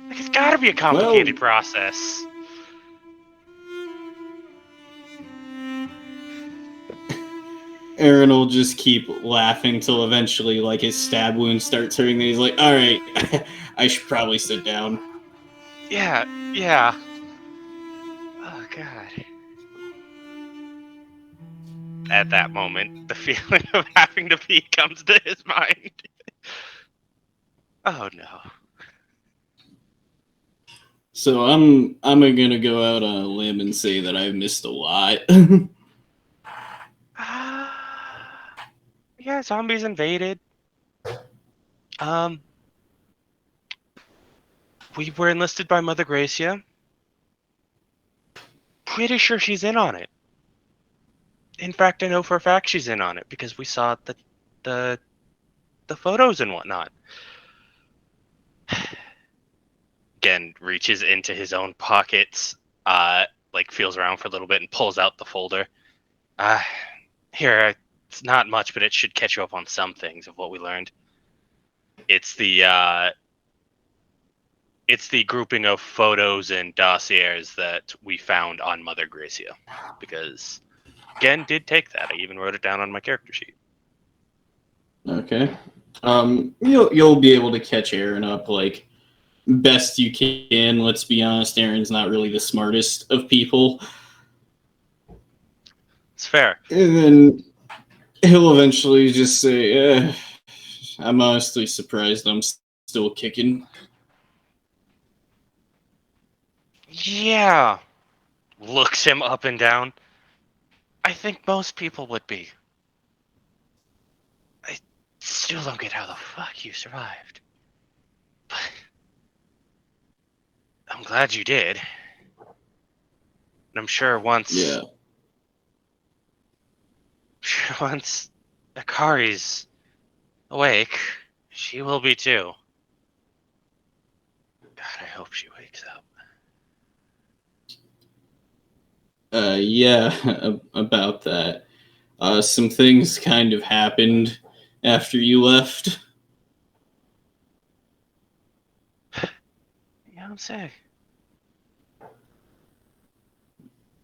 Like, it's gotta be a complicated process. Aaron will just keep laughing till eventually, like, his stab wound starts hurting. And he's like, all right, I should probably sit down. Yeah. Oh, God. At that moment, the feeling of having to pee comes to his mind. Oh, no. So I'm gonna go out on a limb and say that I've missed a lot. Yeah, zombies invaded. We were enlisted by Mother Gracia. Pretty sure she's in on it. In fact, I know for a fact she's in on it because we saw the photos and whatnot. Again, reaches into his own pockets, like feels around for a little bit and pulls out the folder. Here, it's not much, but it should catch you up on some things of what we learned. It's the grouping of photos and dossiers that we found on Mother Gracia, because Gen did take that. I even wrote it down on my character sheet. Okay. You'll be able to catch Aaron up like best you can. Let's be honest, Aaron's not really the smartest of people. It's fair. And then he'll eventually just say, I'm honestly surprised I'm still kicking. Yeah. Looks him up and down. I think most people would be. I still don't get how the fuck you survived. But I'm glad you did. And I'm sure once Akari's awake, she will be too. God, I hope she wakes up. About that. Some things kind of happened after you left. You don't say.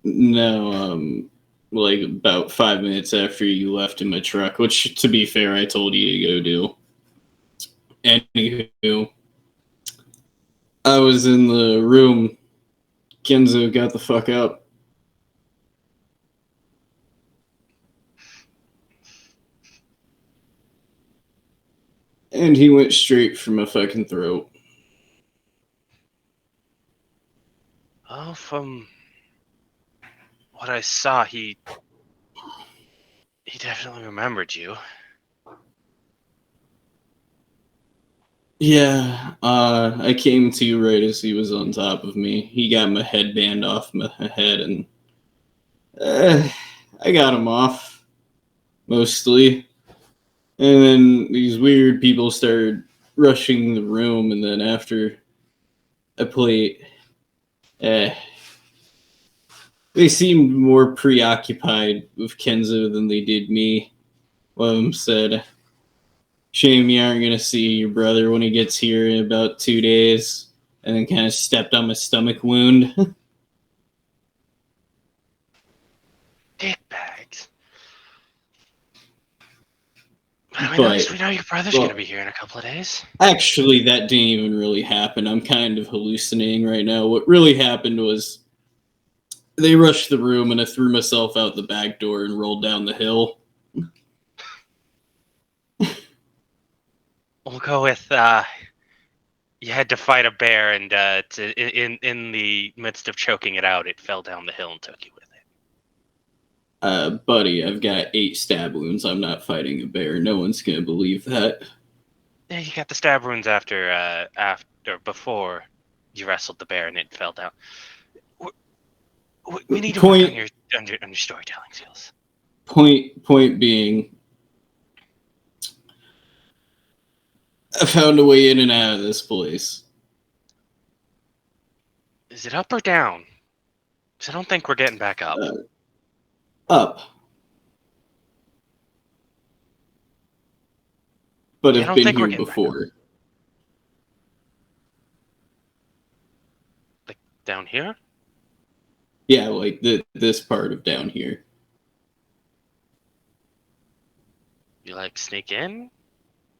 No, like about 5 minutes after you left in my truck, which, to be fair, I told you to go do. Anywho, I was in the room. Kenzo got the fuck up. And he went straight for my fucking throat. Well, from what I saw, he definitely remembered you. Yeah, I came to right as he was on top of me. He got my headband off my head, and I got him off, mostly. And then these weird people started rushing the room, and then after I played, they seemed more preoccupied with Kenzo than they did me. One of them said, "Shame you aren't going to see your brother when he gets here in about 2 days," and then kind of stepped on my stomach wound. Dickbags. But I mean, at least we know your brother's going to be here in a couple of days. Actually, that didn't even really happen. I'm kind of hallucinating right now. What really happened was they rushed the room, and I threw myself out the back door and rolled down the hill. We'll go with you had to fight a bear, and in the midst of choking it out, it fell down the hill and took you with it. Buddy, I've got 8 stab wounds. I'm not fighting a bear. No one's gonna believe that. Yeah, you got the stab wounds before you wrestled the bear and it fell down. We need to work on your storytelling skills. Point being, I found a way in and out of this place. Is it up or down? Because I don't think we're getting back up. Up. But I've been here before. Like down here? Yeah, like this part of down here. You like sneak in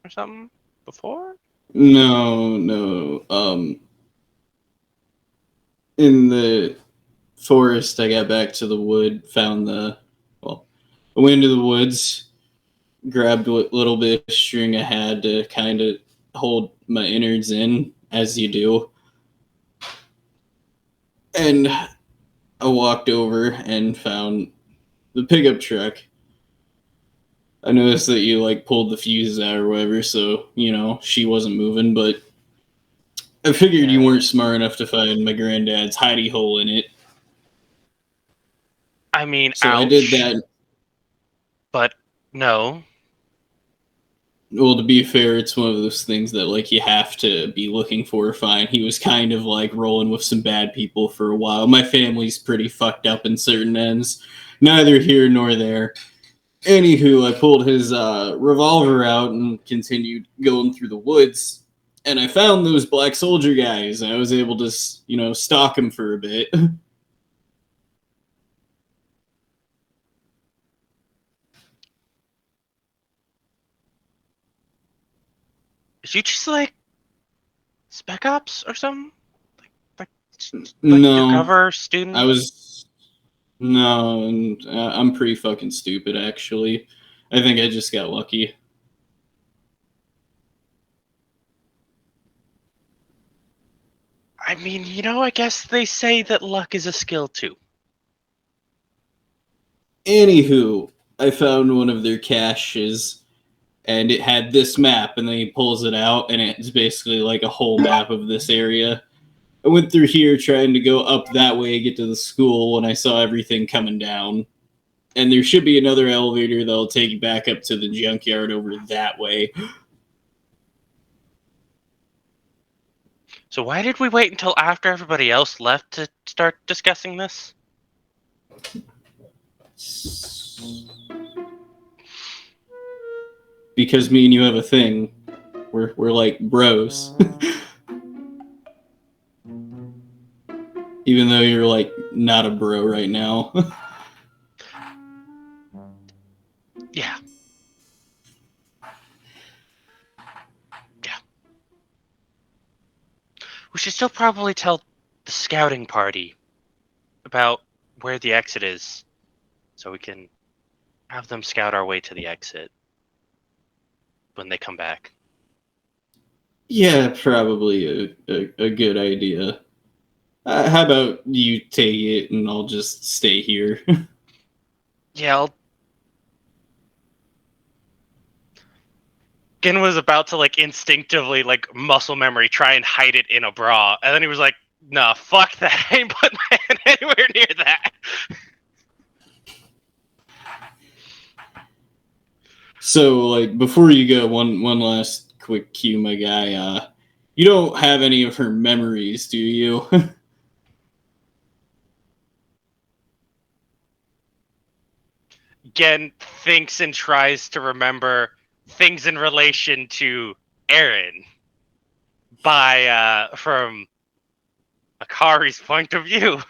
or something before? No. In the forest, I got back to the wood, I went into the woods, grabbed what little bit of string I had to kind of hold my innards in, as you do. And I walked over and found the pickup truck. I noticed that you pulled the fuses out or whatever, so she wasn't moving. But I figured you weren't smart enough to find my granddad's hidey hole in it. I mean, so ouch. I did that. But no. Well, to be fair, it's one of those things that like you have to be looking for. Fine, he was kind of like rolling with some bad people for a while. My family's pretty fucked up in certain ends. Neither here nor there. Anywho, I pulled his revolver out and continued going through the woods, and I found those black soldier guys. I was able to, stalk them for a bit. Is you just like Spec Ops or something? Like No, undercover student? I was no, and I'm pretty fucking stupid actually. I think I just got lucky. I mean, I guess they say that luck is a skill too. Anywho, I found one of their caches, and it had this map, and then he pulls it out, and it's basically like a whole map of this area. I went through here trying to go up that way, get to the school, when I saw everything coming down. And there should be another elevator that'll take you back up to the junkyard over that way. So why did we wait until after everybody else left to start discussing this? Because me and you have a thing. We're like bros. Even though you're like not a bro right now. Yeah. We should still probably tell the scouting party about where the exit is, so we can have them scout our way to the exit when they come back. Yeah, probably a good idea. How about you take it and I'll just stay here? Yeah, Gin was about to instinctively muscle memory try and hide it in a bra, and then he was like, "Nah, fuck that! I ain't putting my hand anywhere near that." So, before you go, one last quick cue, my guy. You don't have any of her memories, do you? Gen thinks and tries to remember things in relation to Aaron from Akari's point of view.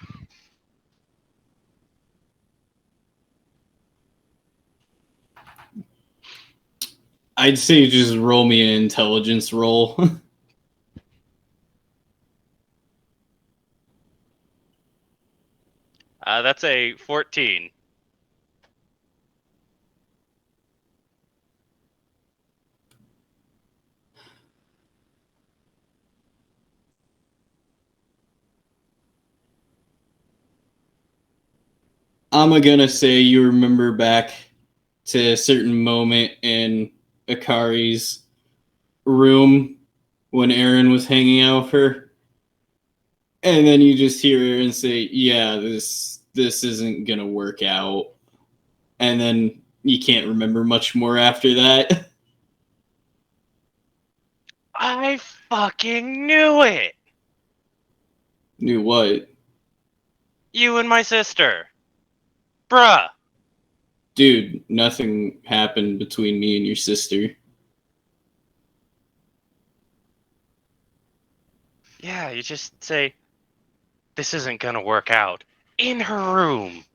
I'd say just roll me an intelligence roll. That's a 14. I'm gonna say you remember back to a certain moment in Akari's room when Aaron was hanging out with her. And then you just hear Aaron say, "Yeah, this isn't gonna work out." And then you can't remember much more after that. I fucking knew it! Knew what? You and my sister. Bruh. Dude, nothing happened between me and your sister. Yeah, you just say, "This isn't gonna work out." In her room.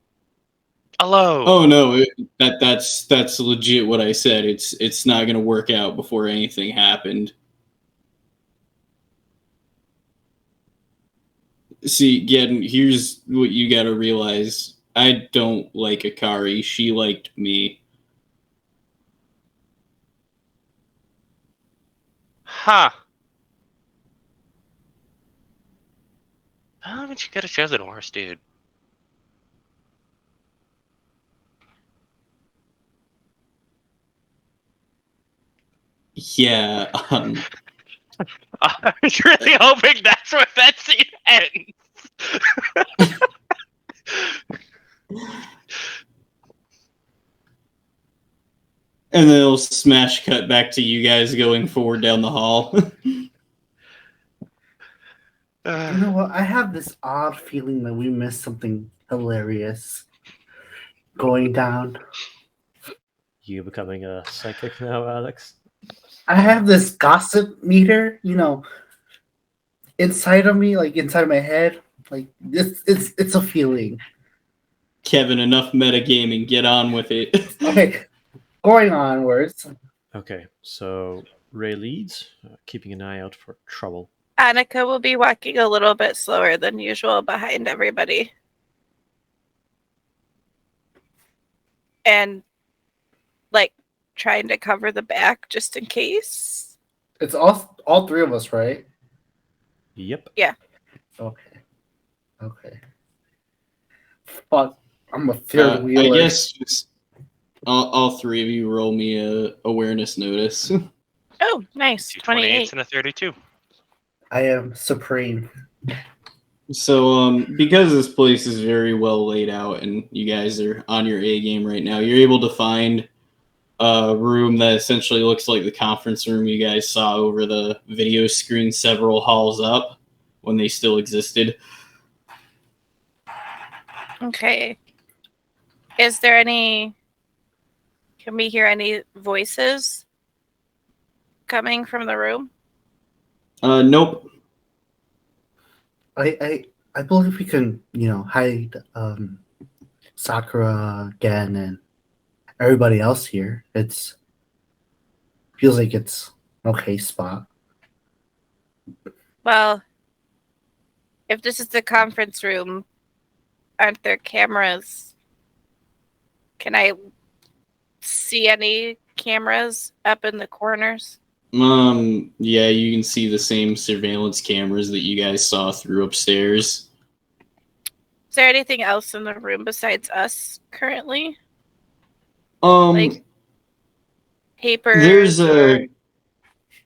Alone. Oh no, that's legit what I said. It's not gonna work out before anything happened. See, again, here's what you gotta realize. I don't like Akari. She liked me. Huh. How haven't you got a chosen horse, dude? Yeah, I was really hoping that's where that scene ends. And then it'll smash cut back to you guys going forward down the hall. You know what? I have this odd feeling that we missed something hilarious going down. You becoming a psychic now, Alex? I have this gossip meter, inside of me, like inside my head. Like it's a feeling. Kevin, enough metagaming. Get on with it. Okay, going onwards. Okay, so Ray leads, keeping an eye out for trouble. Annika will be walking a little bit slower than usual behind everybody. And, trying to cover the back just in case. It's all three of us, right? Yep. Okay. Fuck, I'm a third I wheeler. guess just all three of you roll me a awareness notice. Oh, nice. 28. 28 and a 32. I am supreme. So, because this place is very well laid out and you guys are on your A game right now, you're able to find a room that essentially looks like the conference room you guys saw over the video screen several halls up when they still existed. Okay. Is there any... Can we hear any voices coming from the room? Nope. I believe we can, hide Sakura again and everybody else here. Feels like it's okay spot. Well, if this is the conference room, aren't there cameras? Can I see any cameras up in the corners? Yeah, you can see the same surveillance cameras that you guys saw through upstairs. Is there anything else in the room besides us currently? Papers?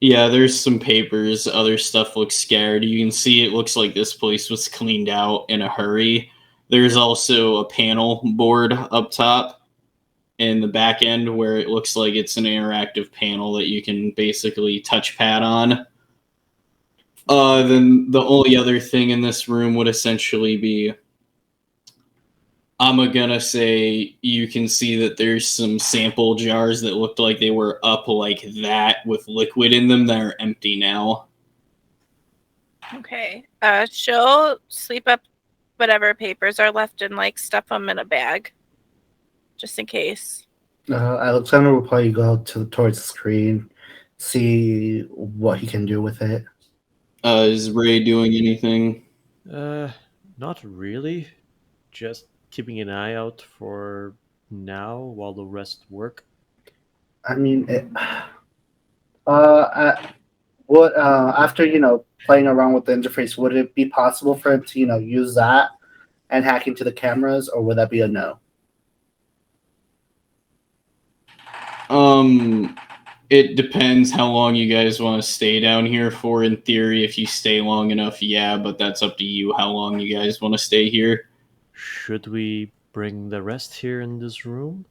There's some papers. Other stuff looks scared. You can see it looks like this place was cleaned out in a hurry. There's also a panel board up top in the back end where it looks like it's an interactive panel that you can basically touchpad on. Then the only other thing in this room would essentially be, I'm gonna say you can see that there's some sample jars that looked like they were up like that with liquid in them that are empty now. Okay. She'll sweep up whatever papers are left and stuff them in a bag. Just in case. Alexander will probably go towards the screen, see what he can do with it. Is Ray doing anything? Not really. Just keeping an eye out for now while the rest work. I mean, after playing around with the interface, would it be possible for him to use that and hack into the cameras, or would that be a no? It depends how long you guys want to stay down here for. In theory, if you stay long enough, yeah, but that's up to you how long you guys want to stay here. Should we bring the rest here in this room?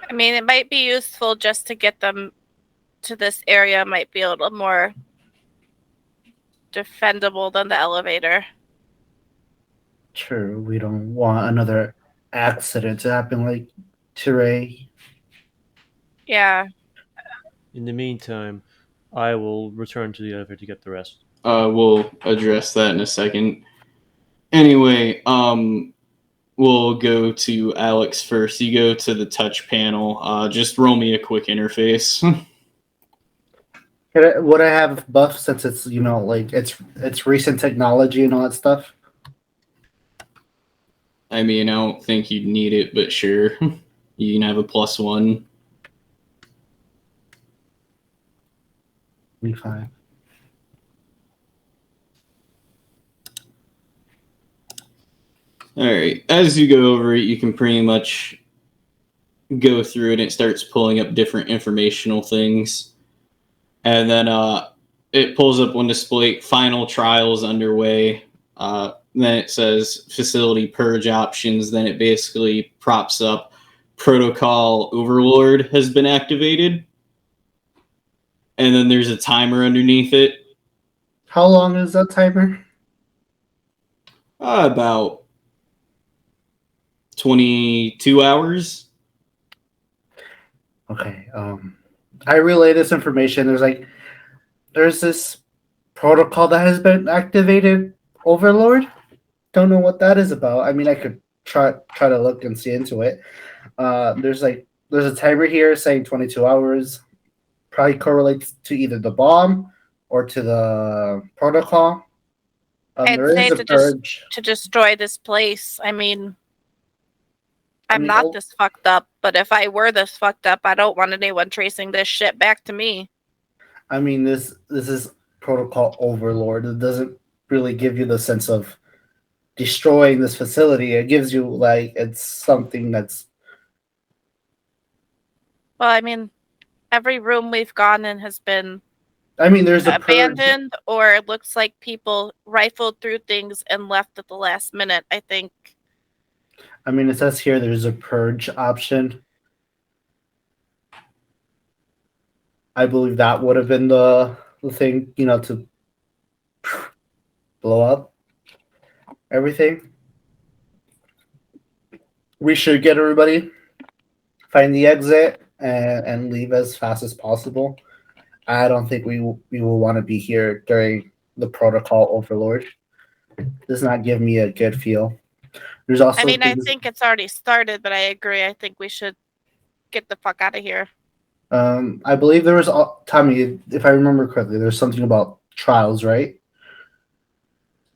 I mean, it might be useful just to get them to this area. Might be a little more defendable than the elevator. True, we don't want another accident to happen like to Ray. Yeah. In the meantime, I will return to the elevator to get the rest. We'll address that in a second. Anyway, we'll go to Alex first. You go to the touch panel. Just roll me a quick interface. Would I have buff since it's it's recent technology and all that stuff? I mean, I don't think you'd need it, but sure. You can have a +1. 25. All right. As you go over it, you can pretty much go through it. And it starts pulling up different informational things. And then it pulls up one display, final trials underway. Then it says facility purge options. Then it basically props up protocol overlord has been activated. And then there's a timer underneath it. How long is that timer? About 22 hours. Okay. I relay this information. There's this protocol that has been activated. Overlord. Don't know what that is about. I mean, I could try to look and see into it. There's a timer here saying 22 hours. Probably correlates to either the bomb or to the protocol. I'd There say is a purge. to destroy this place. I mean, I'm mean, not this fucked up, but if I were this fucked up, I don't want anyone tracing this shit back to me. I mean, this is protocol overlord. It doesn't really give you the sense of destroying this facility. It gives you like it's something that's. Well, I mean, every room we've gone in has been I mean, there's a purge. abandoned, or it looks like people rifled through things and left at the last minute. I think. I mean, it says here there's a purge option. I believe that would have been the thing, to blow up everything. We should get everybody, find the exit, and leave as fast as possible. I don't think we will want to be here during the protocol overlord. Does not give me a good feel. There's also. I mean, I think it's already started, but I agree. I think we should get the fuck out of here. I believe there was Tommy, if I remember correctly, there's something about trials, right?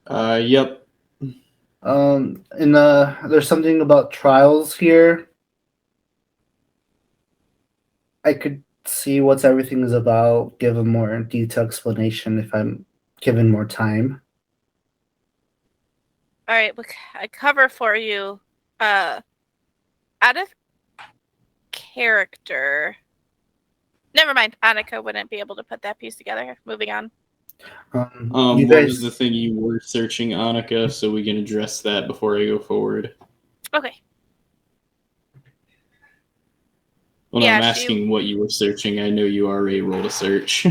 Yep. There's something about trials here. I could see what everything is about, give a more detailed explanation if I'm given more time. All right, I cover for you. Out of character. Never mind. Annika wouldn't be able to put that piece together. Moving on. You What guys, was the thing you were searching, Annika, so we can address that before I go forward? Okay. Well, Yeah, I'm asking what you were searching. I know you already rolled a search.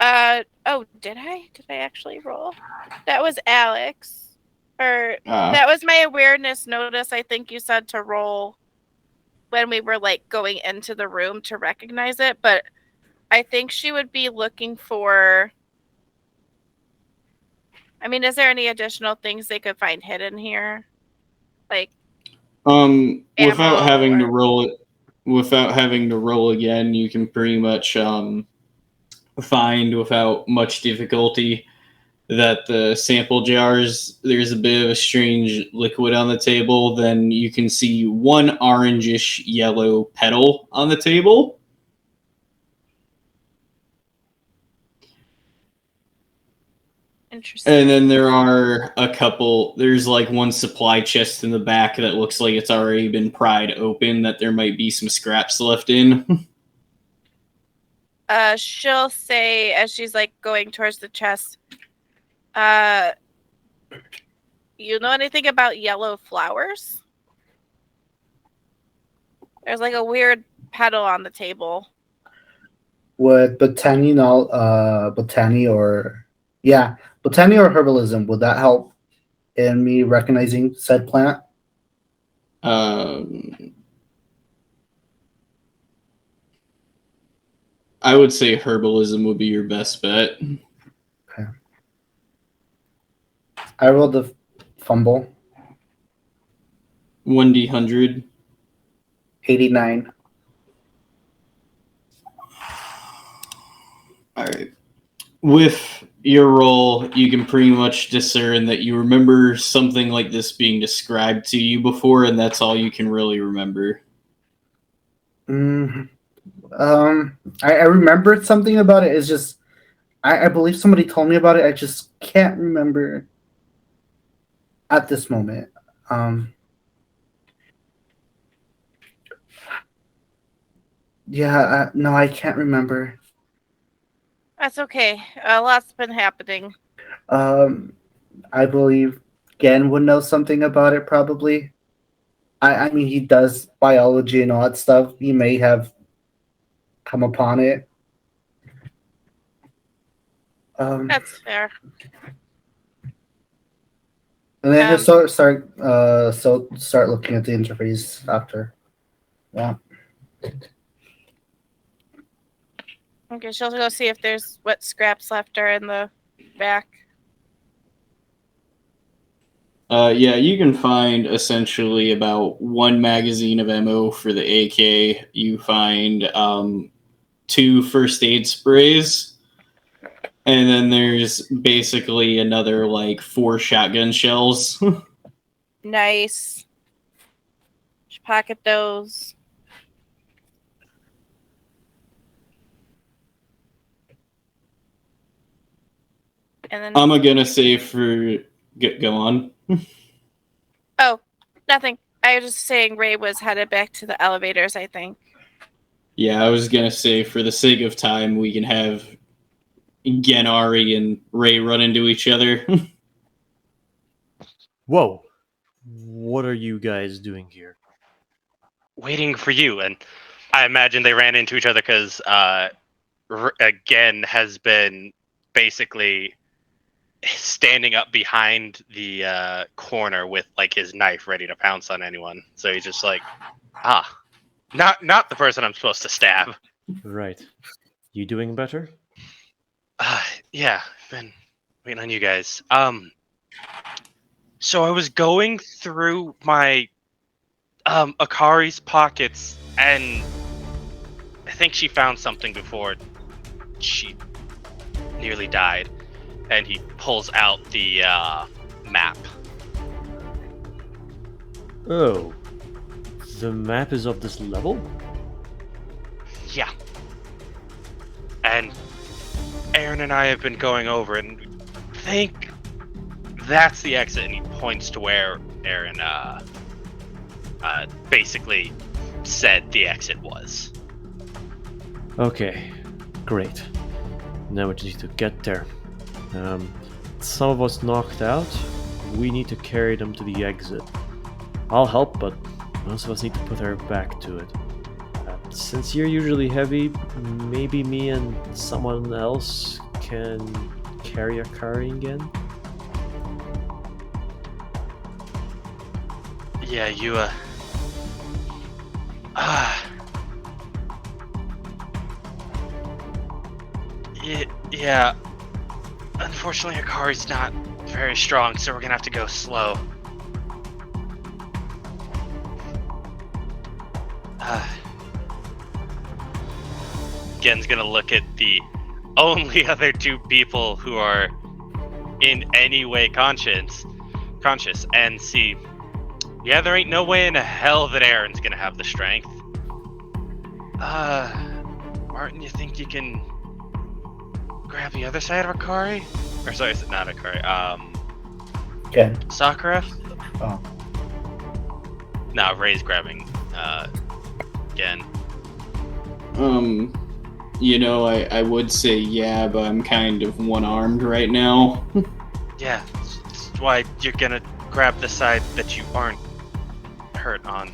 Oh, did I? Did I actually roll? That was Alex. That was my awareness notice. I think you said to roll when we were like going into the room to recognize it, but I think she would be looking for. I mean, is there any additional things they could find hidden here? Like Without having to or... roll it, without having to roll again, you can pretty much find without much difficulty that the sample jars, there's a bit of a strange liquid on the table. Then you can see one orangish yellow petal on the table. Interesting. And then there are there's like one supply chest in the back that looks like it's already been pried open, that there might be some scraps left in. She'll say as she's like going towards the chest, you know anything about yellow flowers? There's like a weird petal on the table. would botany or herbalism, would that help in me recognizing said plant? I would say herbalism would be your best bet. Okay. I rolled the fumble. 1d100. 89. All right. With your roll, you can pretty much discern that you remember something like this being described to you before, and that's all you can really remember. I remembered something about it. It's just, I believe somebody told me about it. I just can't remember at this moment. No, I can't remember. That's okay. A lot's been happening. I believe Gen would know something about it, probably. I mean, he does biology and all that stuff. He may have come upon it. That's fair. And then he'll Um, start looking at the interface after. Yeah. Okay, she'll go see if there's what scraps left are in the back. Yeah, you can find essentially about 1 magazine of ammo for the AK. You find 2 first aid sprays, and then there's basically another like 4 shotgun shells. Nice. Should pocket those. And then I'm gonna say for go on. oh, nothing. I was just saying Ray was headed back to the elevators, I think. Yeah, I was gonna say for the sake of time, we can have Genari and Ray run into each other. Whoa! What are you guys doing here? Waiting for you, and I imagine they ran into each other because again has been basically standing up behind the corner with like his knife ready to pounce on anyone. So he's just like, not the person I'm supposed to stab. Right. You doing better? Yeah, I've been waiting on you guys. So I was going through my Akari's pockets, and I think she found something before she nearly died. And he pulls out the map. Oh. The map is of this level? Yeah. And Aaron and I have been going over it, and think that's the exit. And he points to where Aaron basically said the exit was. Okay. Great. Now we just need to get there. Some of us knocked out. We need to carry them to the exit. I'll help, but most of us need to put our back to it. Since you're usually heavy, maybe me and someone else can carry Akari again? Yeah, you, yeah. Unfortunately, Akari's not very strong, so we're gonna have to go slow. Gen's gonna look at the only other 2 people who are in any way conscious and see, yeah, there ain't no way in hell that Aaron's gonna have the strength. Martin, you think you can grab the other side of Akari? Or sorry, not Akari, Ken. Sakura? Oh. No, Ray's grabbing, Gen. You know, I would say yeah, but I'm kind of one-armed right now. Yeah, that's why you're gonna grab the side that you aren't hurt on.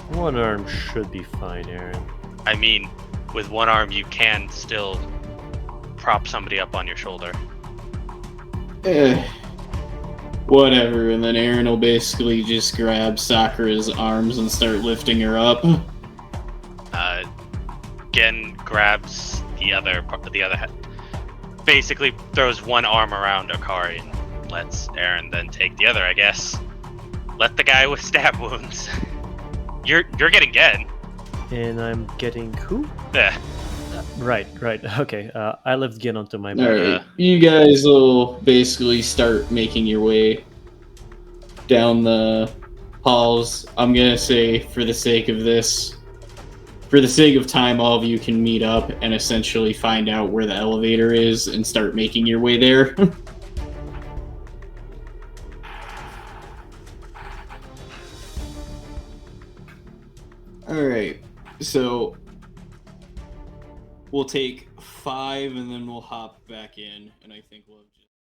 One arm should be fine, Aaron. I mean, with one arm you can still prop somebody up on your shoulder. Whatever, and then Aaron will basically just grab Sakura's arms and start lifting her up. Gen grabs the other head. Basically throws one arm around Akari and lets Aaron then take the other, I guess. Let the guy with stab wounds. You're getting Gen. And I'm getting who? Yeah. Right. Okay, I lift Gin onto my back. Alright, you guys will basically start making your way down the halls. I'm gonna say, for the sake of time, all of you can meet up and essentially find out where the elevator is and start making your way there. Alright, so we'll take 5 and then we'll hop back in, and I think we'll have